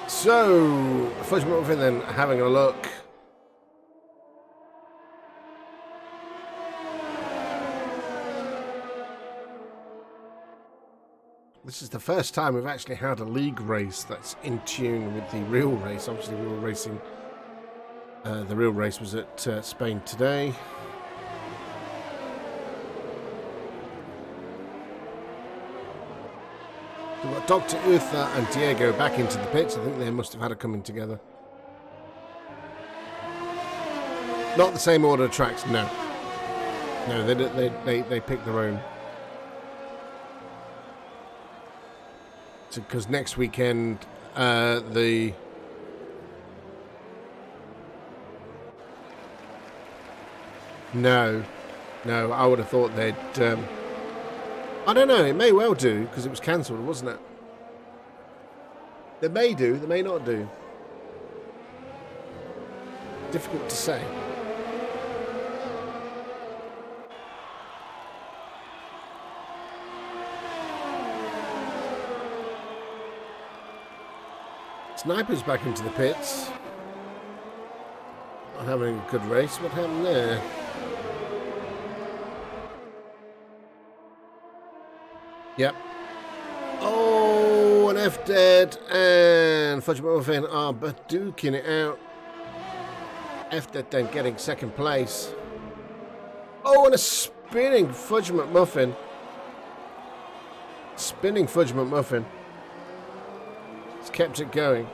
So, Fudge McMuffin then having a look. This is the first time we've actually had a league race that's in tune with the real race. Obviously, we were racing. The real race was at Spain today. We've got Dr. Uther and Diego back into the pits. I think they must have had a coming together. Not the same order of tracks, no. No, they picked their own. Because next weekend the... No, I would have thought they'd... I don't know, it may well do, because it was cancelled, wasn't it? They may do, they may not do. Difficult to say. Sniper's back into the pits. Not having a good race. What happened there? Yep. Oh, an F dead, and Fudge Muffin are duking it out. F dead then getting second place. Oh, and a spinning Fudge McMuffin. Spinning Fudge McMuffin. It's kept it going.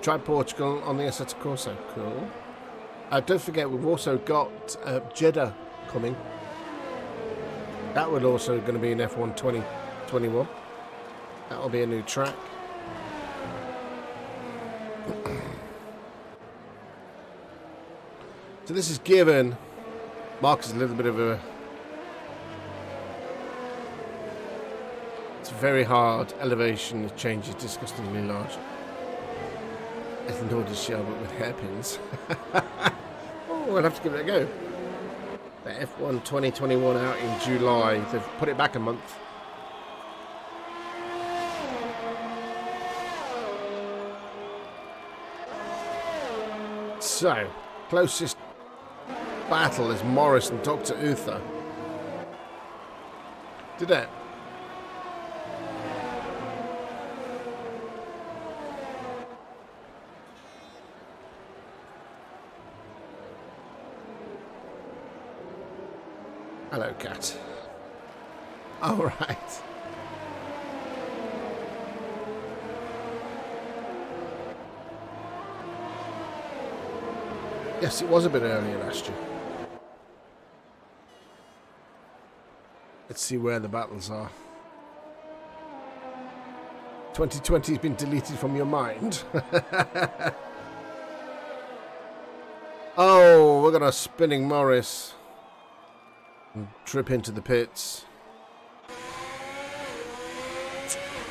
Tried Portugal on the Assetto Corsa. Cool. Don't forget, we've also got Jeddah coming. That would also going to be in F1 2021. That'll be a new track. So this is given Marcus a little bit of a... It's very hard. Elevation change is disgustingly large. Nor does Shell, but with hairpins. Oh, I'll have to give it a go. The F1 2021 out in July. They've put it back a month. So, closest battle is Morris and Dr. Uther. Did it? Hello, cat. All right. Yes, it was a bit earlier last year. Let's see where the battles are. 2020 has been deleted from your mind. Oh, we're gonna spinning Morris. Trip into the pits.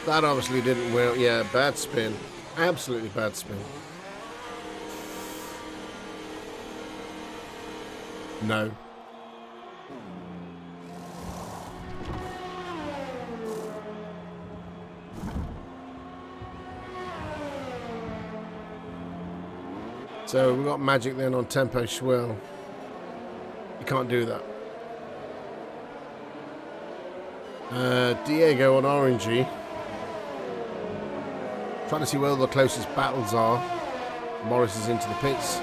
That obviously didn't well. Yeah, bad spin. Absolutely bad spin. No. So we've got Magic then on Tempo Schwell. You can't do that. Diego on Orangey. Trying to see where the closest battles are. Morris is into the pits.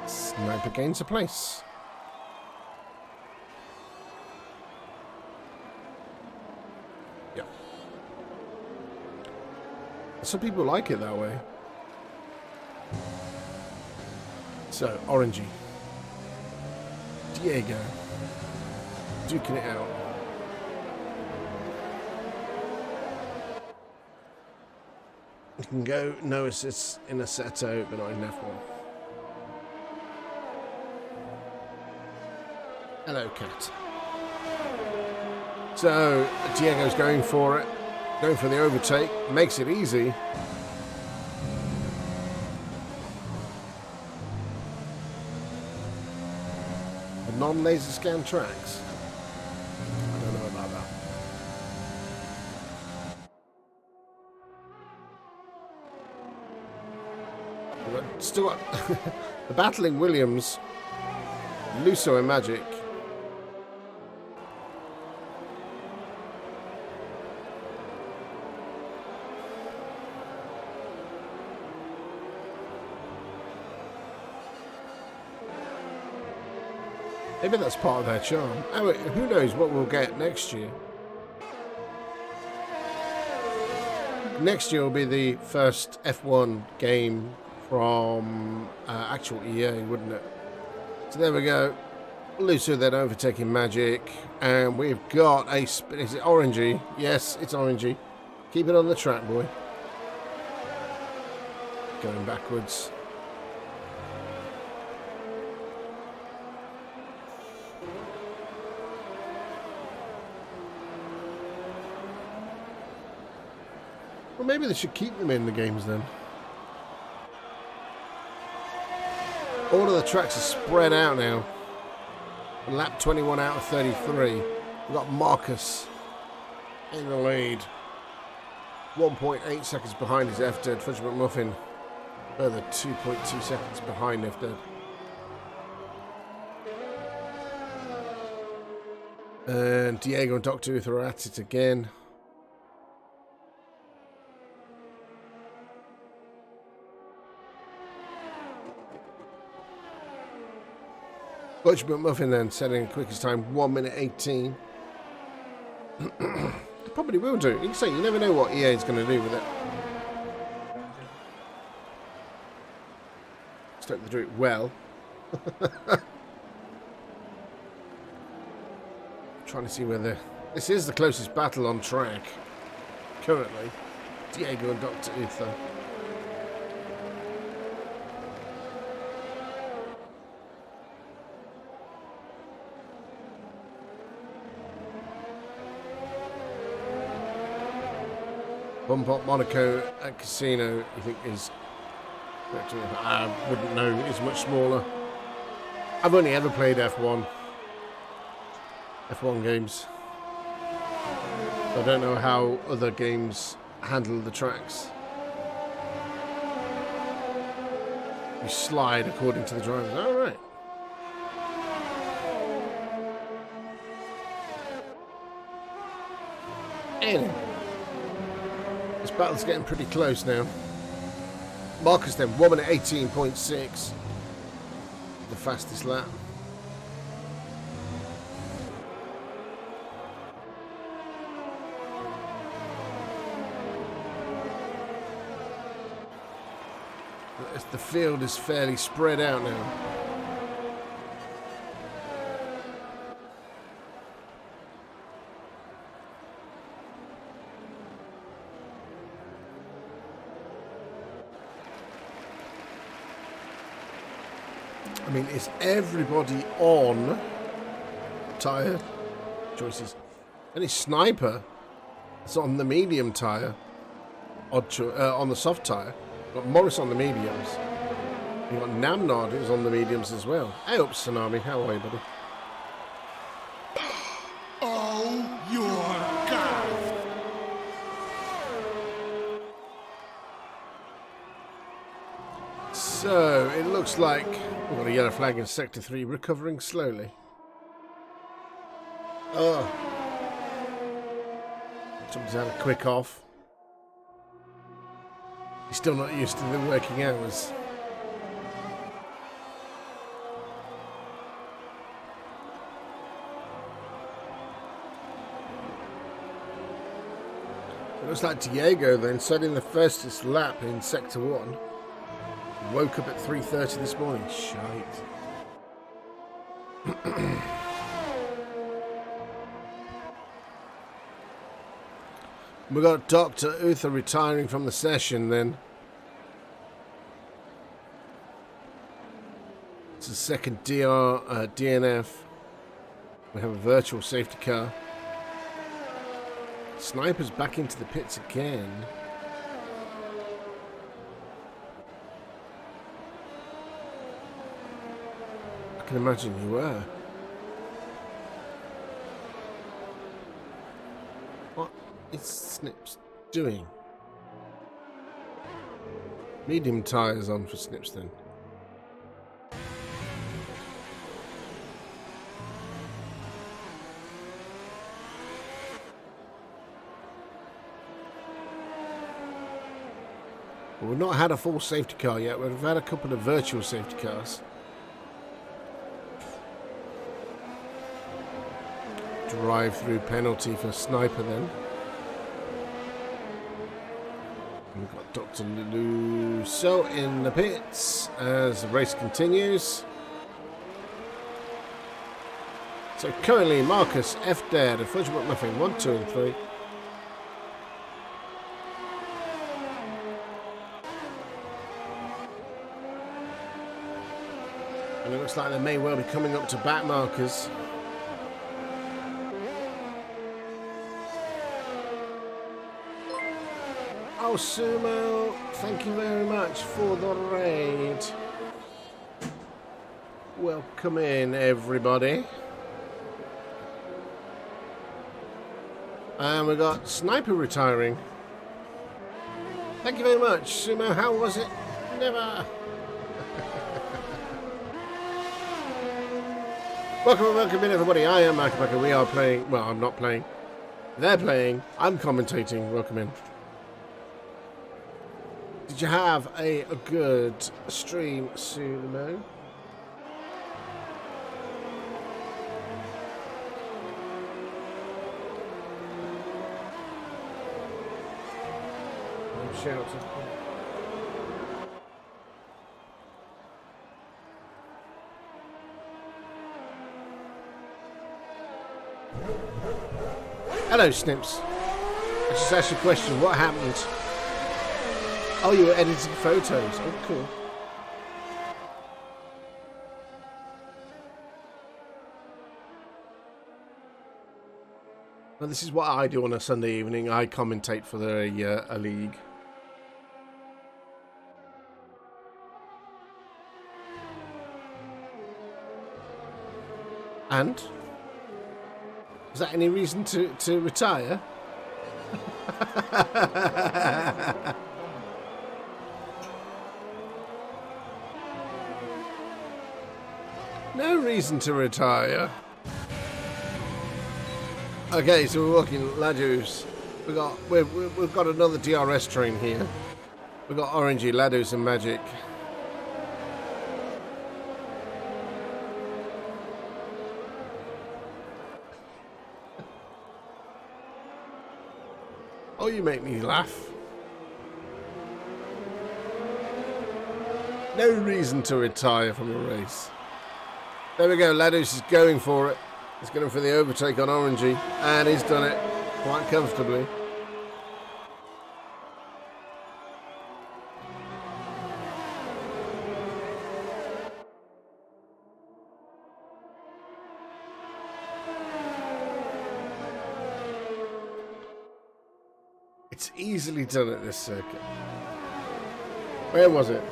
Sniper gains a place. Yeah. Some people like it that way. So, Orangey. Diego. Duking it out. You can go no assists in Assetto, but not in F1. Hello, cat. So Diego's going for it, going for the overtake, makes it easy. The non-laser scan tracks. I don't know about that. Still got the battling Williams, Lusso and Magic. Maybe that's part of their charm. Oh, who knows what we'll get next year. Next year will be the first F1 game from actual EA, wouldn't it? So there we go. Lusso then overtaking Magic, and we've got a is it Orangey? Yes, it's Orangey. Keep it on the track, boy. Going backwards. Well, maybe they should keep them in the games then. All of the tracks are spread out now. Lap 21 out of 33. We've got Marcus in the lead. 1.8 seconds behind his F-Dead. Fudge McMuffin further 2.2 seconds behind F-Dead. And Diego and Dr. Uther are at it again. Fudge McMuffin then setting quickest time 1 minute 18. They probably will do. You can say you never know what EA is going to do with it. Just hope they do it well. Trying to see whether this is the closest battle on track currently. Diego and Dr. Uther. Bump Up Monaco at Casino, you think is... I wouldn't know, it's much smaller. I've only ever played F1 games. I don't know how other games handle the tracks. You slide according to the drivers. Alright. Anyway. This battle's getting pretty close now. Marcus then, 1 minute 18.6. The fastest lap. The field is fairly spread out now. I mean, is everybody on tyre choices? Any Sniper is on the medium tyre, on the soft tyre. Got Morris on the mediums. You've got Namnard who's on the mediums as well. Hey up, Tsunami. How are you, buddy? Oh, your God. So, it looks like we've got a yellow flag in Sector 3, recovering slowly. Oh. Somebody's had a quick off. He's still not used to the working hours. It looks like Diego then setting the fastest lap in Sector 1. Woke up at 3:30 this morning. Shite. We got Dr. Uther retiring from the session then. It's a second DNF. We have a virtual safety car. Sniper's back into the pits again. I can imagine you were. What is Snips doing? Medium tyres on for Snips then. Well, we've not had a full safety car yet. We've had a couple of virtual safety cars. Drive-through penalty for Sniper then. We've got Dr. Lusso in the pits as the race continues. So currently Marcus, F-Dad and Fudge McMuffin 1, 2 and 3. And it looks like they may well be coming up to back markers. Oh, Sumo, thank you very much for the raid. Welcome in, everybody. And we got Sniper retiring. Thank you very much, Sumo. How was it? Never. Welcome in, everybody. I am Mark. We are playing. Well, I'm not playing. They're playing. I'm commentating. Welcome in. Did you have a good stream, Sumo? Shout. Hello, Snips. I just asked you a question. What happened? Oh, you were editing photos. Oh, cool. Well, this is what I do on a Sunday evening. I commentate for a league. And? Is that any reason to retire? No reason to retire. Okay, so we're walking Ladus. We've got another DRS train here. We've got Orangey, Ladus and Magic. Oh, you make me laugh. No reason to retire from a race. There we go, Ladus is going for it. He's going for the overtake on Orangey, and he's done it quite comfortably. It's easily done at this circuit. Where was it?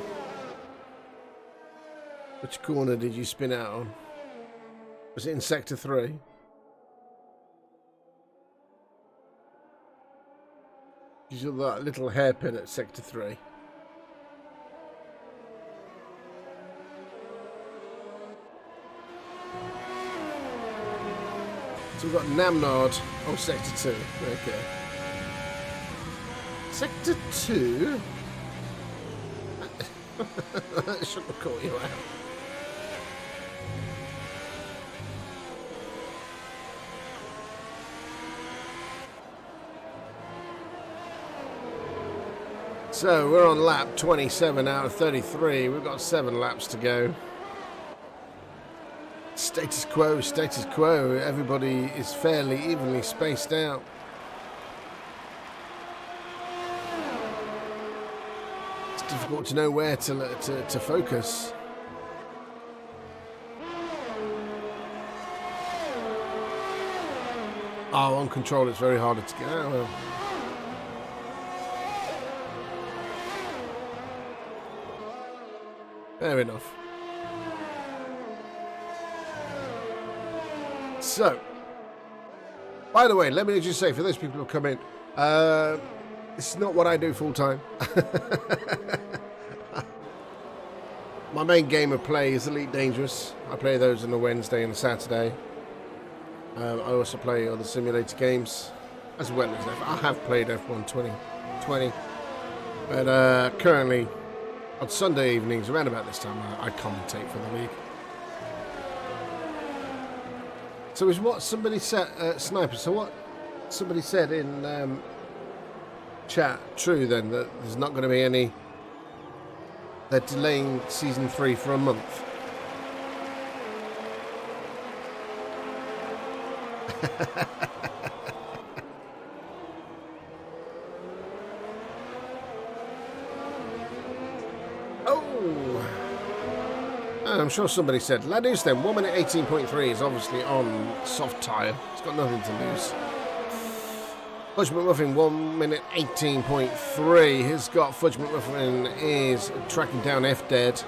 Which corner did you spin out on? Was it in Sector 3? You saw that little hairpin at Sector 3. So we've got Namnard. Oh, Sector 2. Okay. Sector 2? That shouldn't have caught you out. So we're on lap 27 out of 33. We've got 7 laps to go. Status quo, status quo. Everybody is fairly evenly spaced out. It's difficult to know where to focus. Oh, on control it's very hard to get out. Well. Fair enough. So, by the way, let me just say, for those people who come in, this is not what I do full time. My main game of play is Elite Dangerous. I play those on a Wednesday and a Saturday. I also play other simulator games, as well as I have played F1 2020. But currently, on Sunday evenings, around about this time, I commentate for the league. So is what somebody said, Sniper, so what somebody said in chat true then, that there's not going to be any, they're delaying Season 3 for a month? I'm sure somebody said, let loose then. 1 minute 18.3 is obviously on soft tyre. It's got nothing to lose. Fudge McMuffin, 1 minute 18.3. He's got Fudge McMuffin is tracking down F Dead.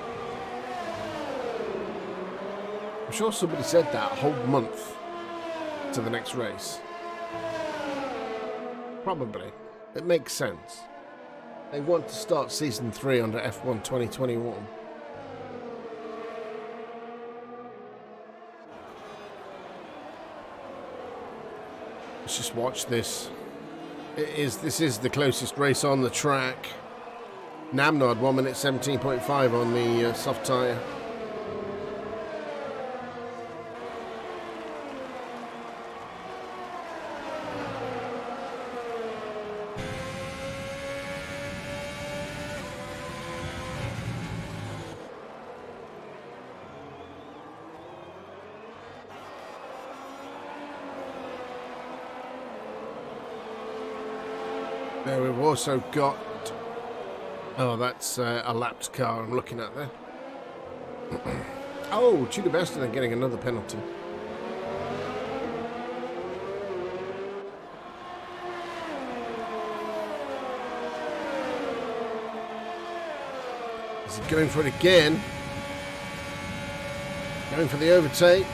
I'm sure somebody said that a whole month to the next race. Probably. It makes sense. They want to start season 3 under F1 2021. Let's just watch this. This is the closest race on the track. Namnod 1 minute 17.5 on the soft tyre. There we've also got... Oh, that's a lapped car I'm looking at there. Oh, Tudor Bastard are getting another penalty. Is he going for it again? Going for the overtake.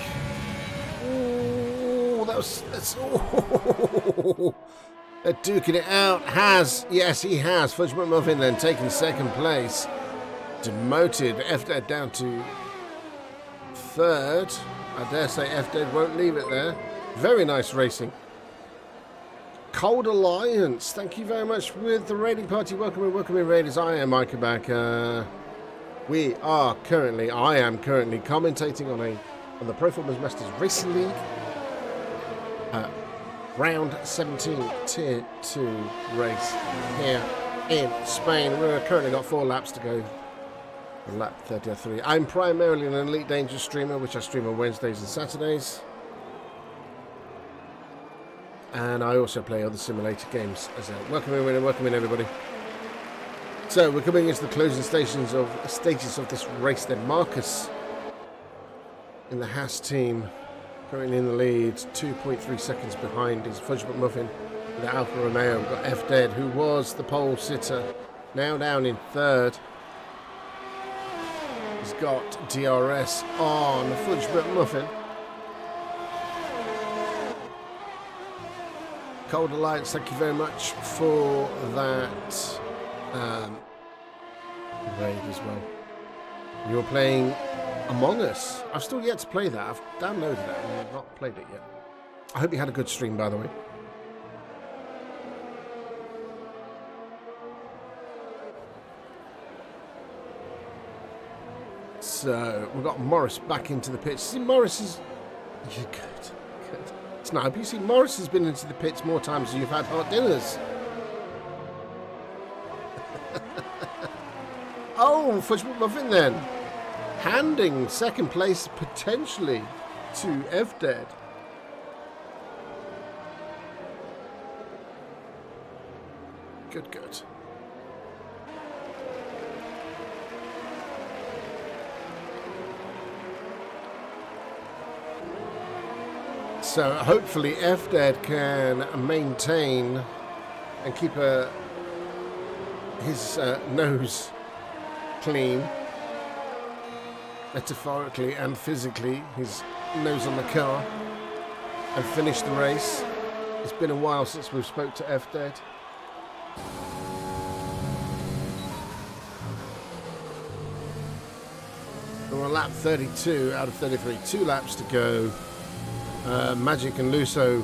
Oh, that's... Oh. They're duking it out. Yes, he has. Fudge McMuffin then taking second place. Demoted. F-Dead down to third. I dare say F-Dead won't leave it there. Very nice racing. Cold Alliance. Thank you very much with the raiding party. Welcome in, raiders. I am Micah back. I am currently commentating on the Pro Footballers Masters Racing League. Round 17 Tier 2 race here in Spain. We've currently got 4 laps to go. Lap 33. I'm primarily an Elite Dangerous streamer, which I stream on Wednesdays and Saturdays. And I also play other simulator games as well. Welcome in everybody. So we're coming into the closing stages of this race then. Marcus in the Haas team. Currently in the lead, 2.3 seconds behind is Fudge McMuffin. The Alfa Romeo, we've got F Dead, who was the pole sitter, now down in third. He's got DRS on Fudge McMuffin. Cold Alliance, thank you very much for that raid as well. You're playing Among Us. I've still yet to play that. I've downloaded it and I've not played it yet. I hope you had a good stream, by the way. So we've got Morris back into the pits. See, Morris is... Yeah, good. Snipe, you see, Morris has been into the pits more times than you've had hot dinners. Oh, Fudge McMuffin then. Handing second place potentially to F-Dead. Good. So hopefully F-Dead can maintain and keep his nose clean. Metaphorically and physically, his nose on the car, and finish the race. It's been a while since we've spoke to F-Dead. We're on lap 32 out of 33, 2 laps to go. Magic and Luso,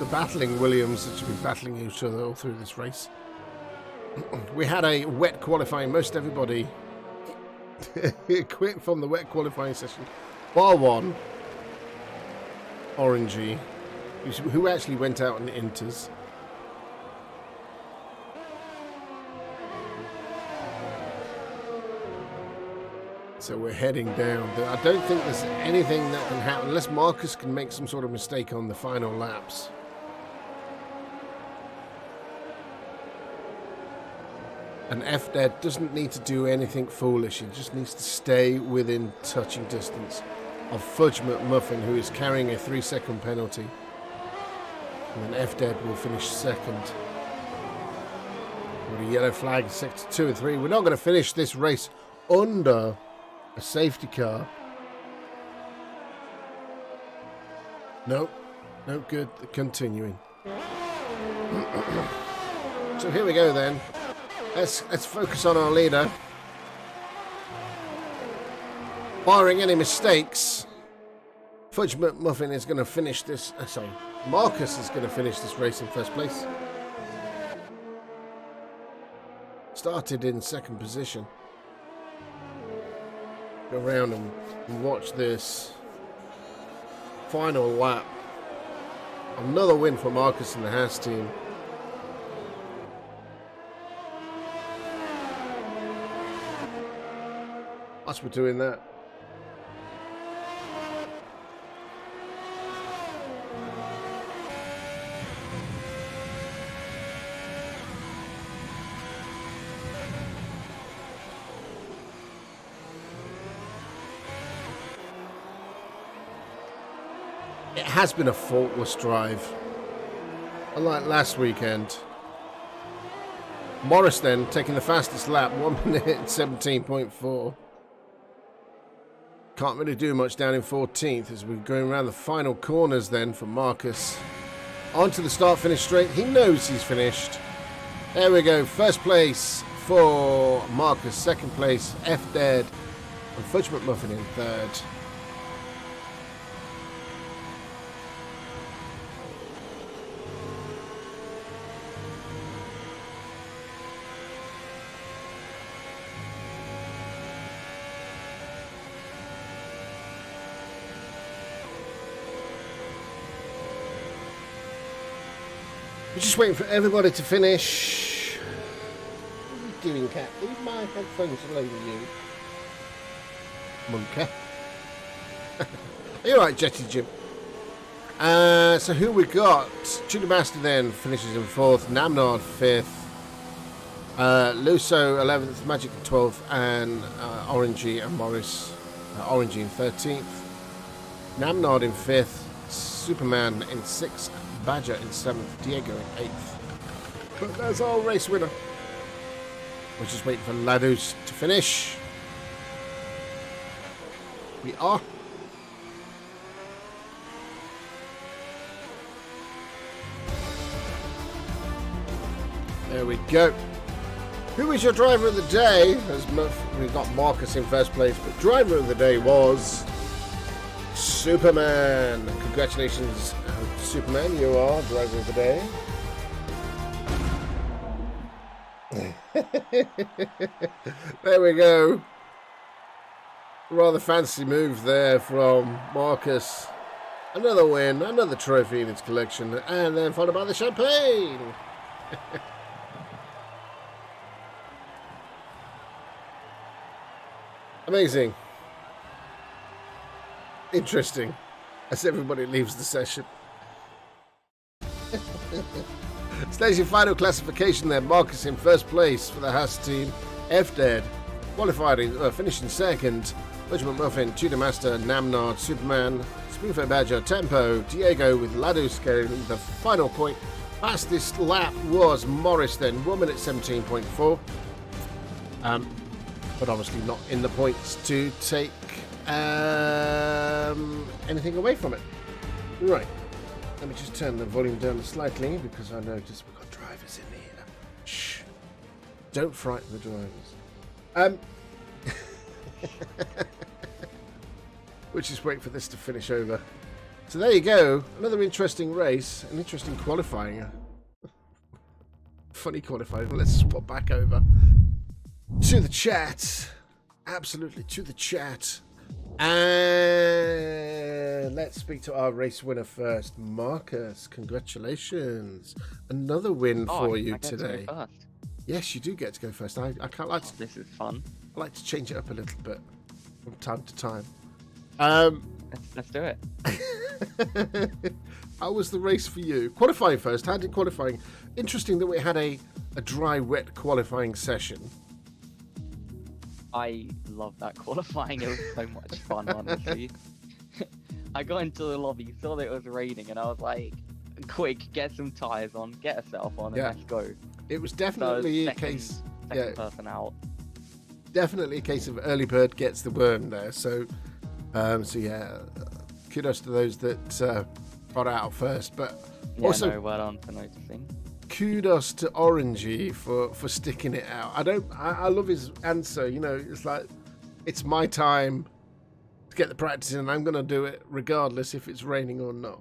the battling Williams, that should be battling each other all through this race. We had a wet qualifying, most everybody quit from the wet qualifying session, bar one, Orangey, who actually went out and enters. So we're heading down. I don't think there's anything that can happen unless Marcus can make some sort of mistake on the final laps. And FDED doesn't need to do anything foolish. He just needs to stay within touching distance of Fudge McMuffin, who is carrying a 3-second penalty. And then FDED will finish second. With a yellow flag, sector 2 and 3. We're not going to finish this race under a safety car. Nope. No good. Continuing. So here we go then. Let's focus on our leader. Barring any mistakes, Fudge McMuffin is going to finish this. Marcus is going to finish this race in first place. Started in second position. Go around and watch this final lap. Another win for Marcus and the Haas team. Whilst we're doing that, it has been a faultless drive. Unlike last weekend. Morris then taking the fastest lap, 1 minute and 17.4. Can't really do much down in 14th as we're going around the final corners then for Marcus. On to the start-finish straight. He knows he's finished. There we go. First place for Marcus. Second place, FDED. And Fudge McMuffin in third. We're just waiting for everybody to finish. What are you doing, cat? Leave my headphones alone, you monkey. Are you alright, Jetty Jim? So who we got? Tudor Master then finishes in 4th, Namnard 5th, Luso 11th, Magic in 12th, and Orangey and Morris. Orangey in 13th, Namnard in 5th, Superman in 6th, Badger in 7th, Diego in 8th. But there's our race winner. We're just waiting for Ladus to finish. We are. There we go. Who is your driver of the day? We've got Marcus in first place, but driver of the day was Superman. Congratulations, Superman. You are driver of the day. There we go. Rather fancy move there from Marcus. Another win, another trophy in its collection, and then followed by the champagne. Amazing. Interesting. As everybody leaves the session. Stage your final classification there. Marcus in first place for the Haas team. FDED qualified in, finishing second. Fudge McMuffin, Tudor Master, Namnard, Superman, Spoonfed Badger, Tempo, Diego with Ladus getting the final point. Fastest lap was Morris then, 1 minute 17.4. But obviously not in the points to take anything away from it. Right. Let me just turn the volume down slightly because I noticed we've got drivers in here. Shh. Don't frighten the drivers. We'll just wait for this to finish over. So there you go. Another interesting race. An interesting qualifying. Funny qualifying. Let's swap back over to the chat. Absolutely to the chat. And let's speak to our race winner first. Marcus, congratulations. Another win for you today. To go first. Yes, you do get to go first. I can't like to, This is fun. I like to change it up a little bit from time to time. Let's do it. How was the race for you? Qualifying first. How did qualifying? Interesting that we had a a dry wet qualifying session? I love that qualifying. It was so much fun, honestly. I got into the lobby, saw that it was raining, and I was like, quick, get some tyres on, get a set-off on, and let's go. It was So definitely second, a case. second person out. Definitely a case of early bird gets the worm there. So, kudos to those that got out first. But Yeah, also, no, well done for noticing. kudos to Orangey for sticking it out. I love his answer. You know, it's like, it's my time to get the practice in, and I'm going to do it regardless if it's raining or not.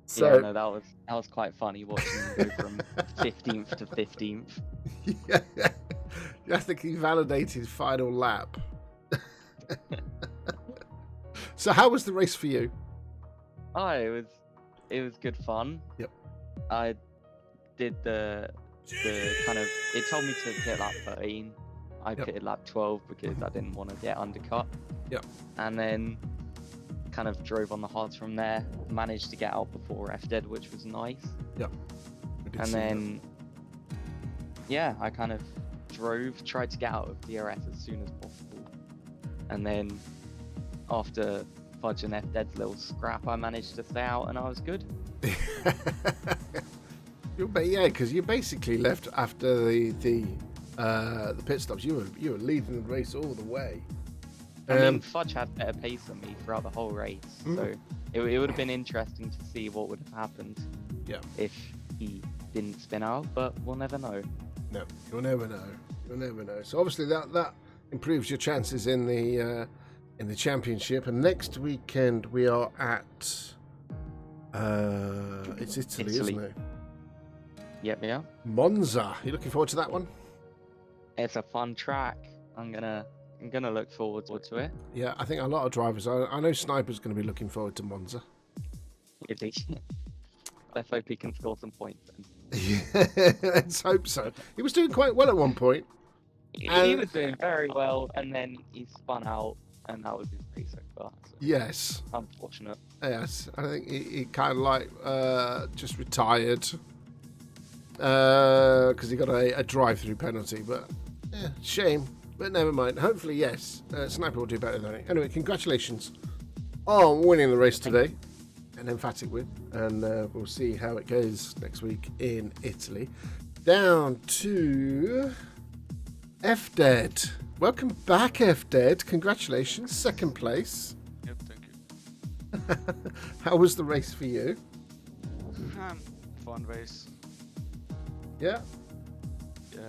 So, Yeah, no, that was quite funny watching him go from 15th to 15th. yeah, I think he validated final lap. So how was the race for you? Oh, it was good fun. Yep. I did the kind of, it told me to hit lap 13. I Yep. pitted lap 12 because I didn't want to get undercut. Yep. And then kind of drove on the hards from there. Managed to get out before F-Dead, which was nice. Yep. And then, yeah, I kind of tried to get out of DRS as soon as possible. And then after Fudge and F-Dead's little scrap, I managed to stay out and I was good. Because you basically left after the pit stops. You were leading the race all the way. I mean, Fudge had better pace than me throughout the whole race, so it would have been interesting to see what would have happened if he didn't spin out, but we'll never know. No, you'll never know. You'll never know. So obviously that improves your chances in the championship. And next weekend we are at it's Italy, isn't it? Yep, yeah. Monza. You looking forward to that one? It's a fun track. I'm gonna look forward to it. Yeah, I think a lot of drivers. I know Sniper's going to be looking forward to Monza. Let's hope he can score some points then. Yeah, let's hope so. He was doing quite well at one point. He was doing very well, and then he spun out, and that was his race so far. So Yes. unfortunate. Yes, I think he kind of like just retired because he got a drive-through penalty. But shame. But never mind. Hopefully, yes, Sniper will do better than it. Anyway, congratulations on winning the race today. An emphatic win. And we'll see how it goes next week in Italy. Down to F-Dead. Welcome back, F-Dead. Congratulations. Second place. Yep, thank you. How was the race for you? Fun race. Yeah. Yeah,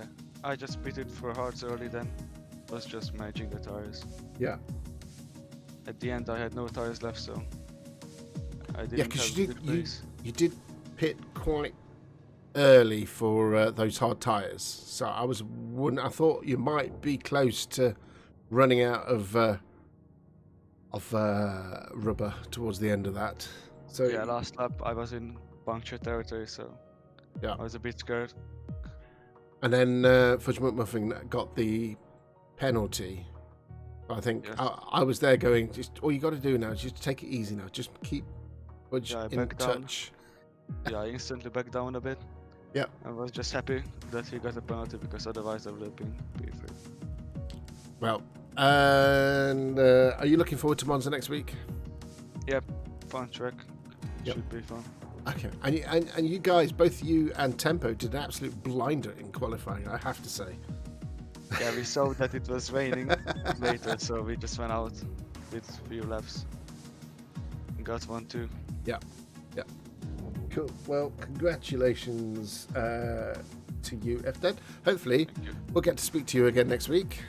I just pitted for hards early then. Was just managing the tires. Yeah. At the end I had no tires left, so I didn't Yeah, because have a good pace. you did pit quite early for those hard tires. So I thought you might be close to running out of rubber towards the end of that. So Yeah, last lap I was in puncture territory, so yeah. I was a bit scared. And then Fudge McMuffin got the penalty. I think Yes. I was there going, just all you got to do now is just take it easy now. Just keep Fudge Yeah, I in backed down. touch. Yeah, I instantly backed down a bit. Yeah. I was just happy that he got a penalty because otherwise I would have been P3. Well, and are you looking forward to Monza next week? Yep, fun track. Yep. Should be fun. Okay, and you guys, both you and Tempo, did an absolute blinder in qualifying, I have to say. Yeah, we saw that it was raining later, so we just went out, did a few laps, and got one too. Yeah. Cool. Well, congratulations to you, F-Dead. Hopefully, Thank you. we'll get to speak to you again next week.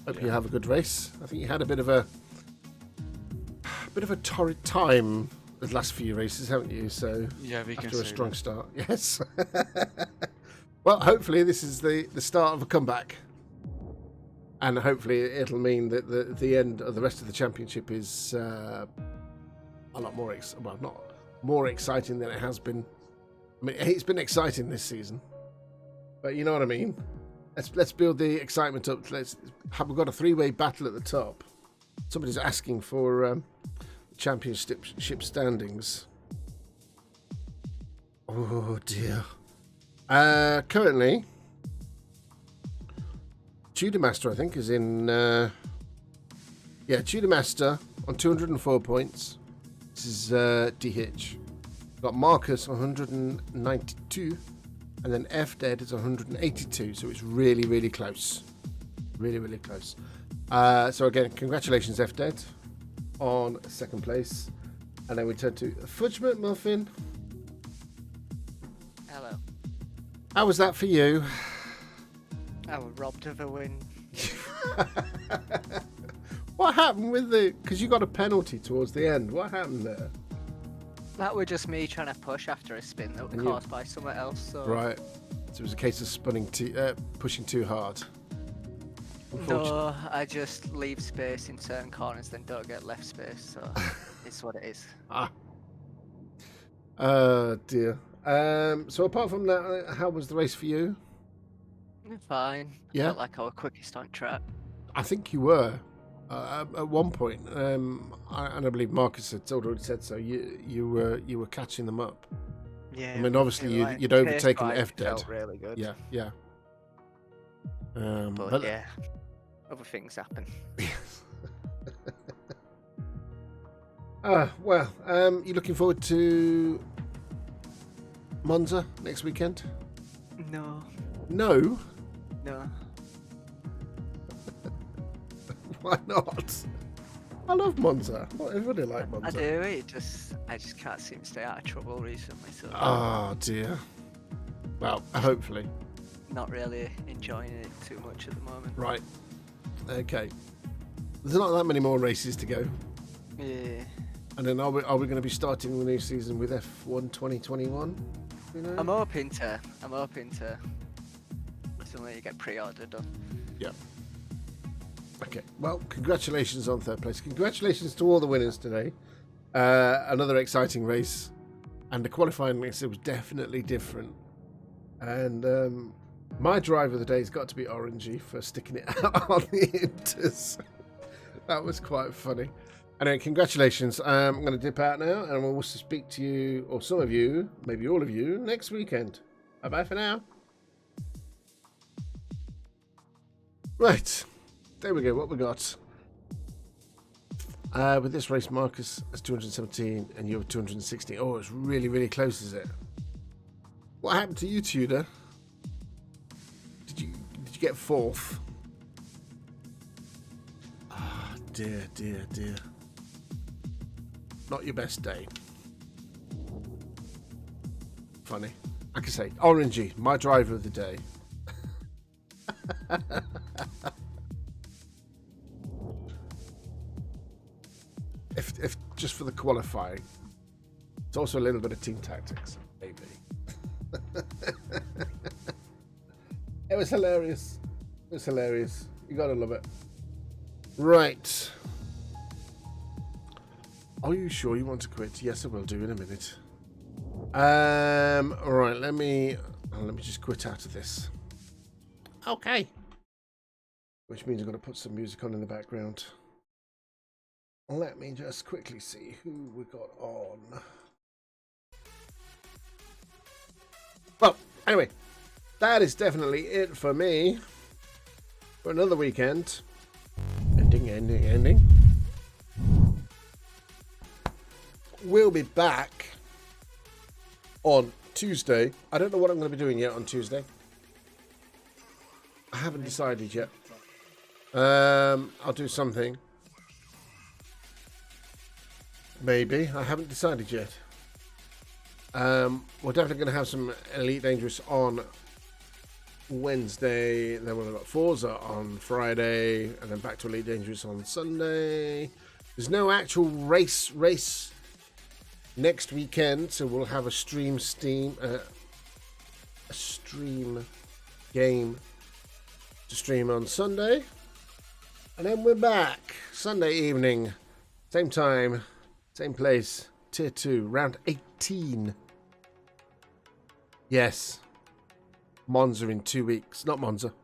Hope you Yeah. have a good race. I think you had a bit of a torrid time the last few races, haven't you? So Yeah, we can after a say strong that. start, yes. Well, hopefully this is the start of a comeback, and hopefully it'll mean that the end of the rest of the championship is a lot more not more exciting than it has been. I mean, it's been exciting this season, but you know what I mean. Let's build the excitement up. We've got a three-way battle at the top. Somebody's asking for championship standings. Oh, Oh dear. Currently, Tudor Master, I think, is in. Tudor Master on 204 points. This is D Hitch. Got Marcus 192, and then F Dead is 182. So it's really, really close. Really, really close. So again, congratulations, F Dead, on second place. And then we turn to Fudge McMuffin. Hello. How was that for you? I was robbed of a win. What happened with because you got a penalty towards the end. What happened there? That was just me trying to push after a spin that was caused by someone else. So. Right. So it was a case of pushing too hard. No, I just leave space in certain corners, then don't get left space. So it's what it is. Dear. So apart from that, how was the race for you? Fine. Yeah? Felt like I was quickest on track. I think you were. At one point, and I believe Marcus had already said so. You were catching them up. Yeah. I mean, obviously you'd overtaken F Dead. Felt really good. Yeah. But yeah, other things happen. Well, you looking forward to Monza next weekend? No. No. No. Why not? I love Monza. Not everybody like Monza. I do. I just can't seem to stay out of trouble recently. So. Oh dear. Well, hopefully. Not really enjoying it too much at the moment. Right. Okay. There's not that many more races to go. Yeah. And then are we going to be starting the new season with F1 2021? You know? I'm hoping to something you get pre-ordered on. Yeah. Okay. Well, congratulations on third place. Congratulations to all the winners today. Another exciting race, and the qualifying race, it was definitely different. And my driver of the day has got to be Orangey for sticking it out on the Inters. That was quite funny. Anyway, congratulations. I'm going to dip out now, and we'll speak to you, or some of you, maybe all of you, next weekend. Bye-bye for now. Right. There we go. What we got? With this race, Marcus has 217, and you have 260. Oh, it's really, really close, is it? What happened to you, Tudor? Did you get fourth? Ah, dear. Not your best day. Funny. I can say, Orangey, my driver of the day. If just for the qualifying, it's also a little bit of team tactics, maybe. It was hilarious. You gotta love it. Right. Are you sure you want to quit? Yes, I will do in a minute. Alright, let me just quit out of this. Okay. Which means I'm gonna put some music on in the background. Let me just quickly see who we got on. Well, anyway, that is definitely it for me. For another weekend. Ending. We'll be back on Tuesday. I don't know what I'm going to be doing yet on Tuesday. I haven't decided yet. I'll do something. Maybe. I haven't decided yet. We're definitely going to have some Elite Dangerous on Wednesday. Then we've got Forza on Friday. And then back to Elite Dangerous on Sunday. There's no actual race next weekend. So we'll have a stream game to stream on Sunday. And then we're back Sunday evening. Same time. Same place, Tier 2, round 18. Yes. Monza in 2 weeks. Not Monza.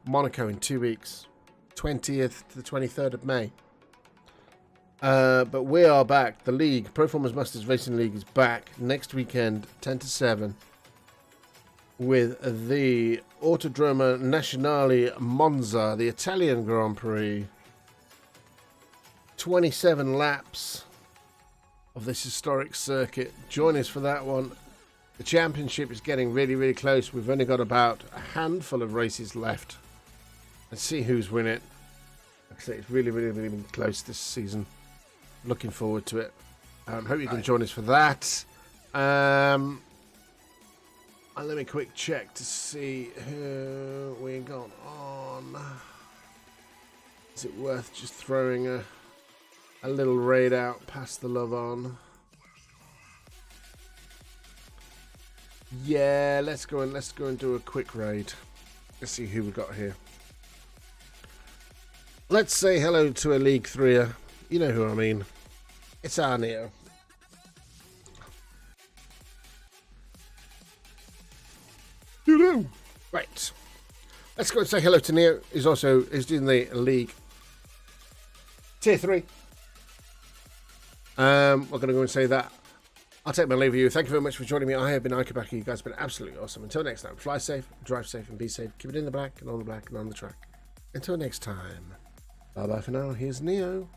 Monaco in 2 weeks. 20th to the 23rd of May. But we are back. The league, Pro Formers Masters Racing League, is back next weekend, 10 to 7, with the Autodromo Nazionale Monza, the Italian Grand Prix. 27 laps of this historic circuit. Join us for that one. The championship is getting really, really close. We've only got about a handful of races left. Let's see who's winning it. Like I say, it's really, really, really close this season. Looking forward to it. Hope you can join us for that. And let me quick check to see who we got on. Is it worth just throwing a little raid out past the love on? Yeah, let's go and do a quick raid. Let's see who we got here. Let's say hello to a League 3er. You know who I mean. It's our Neo. Right. Let's go and say hello to Neo. He's doing the League Tier 3. We're going to go and say that. I'll take my leave of you. Thank you very much for joining me. I have been Ikebaki. You guys have been absolutely awesome. Until next time, fly safe, drive safe, and be safe. Keep it in the black and on the black and on the track. Until next time. Bye-bye for now. Here's Neo.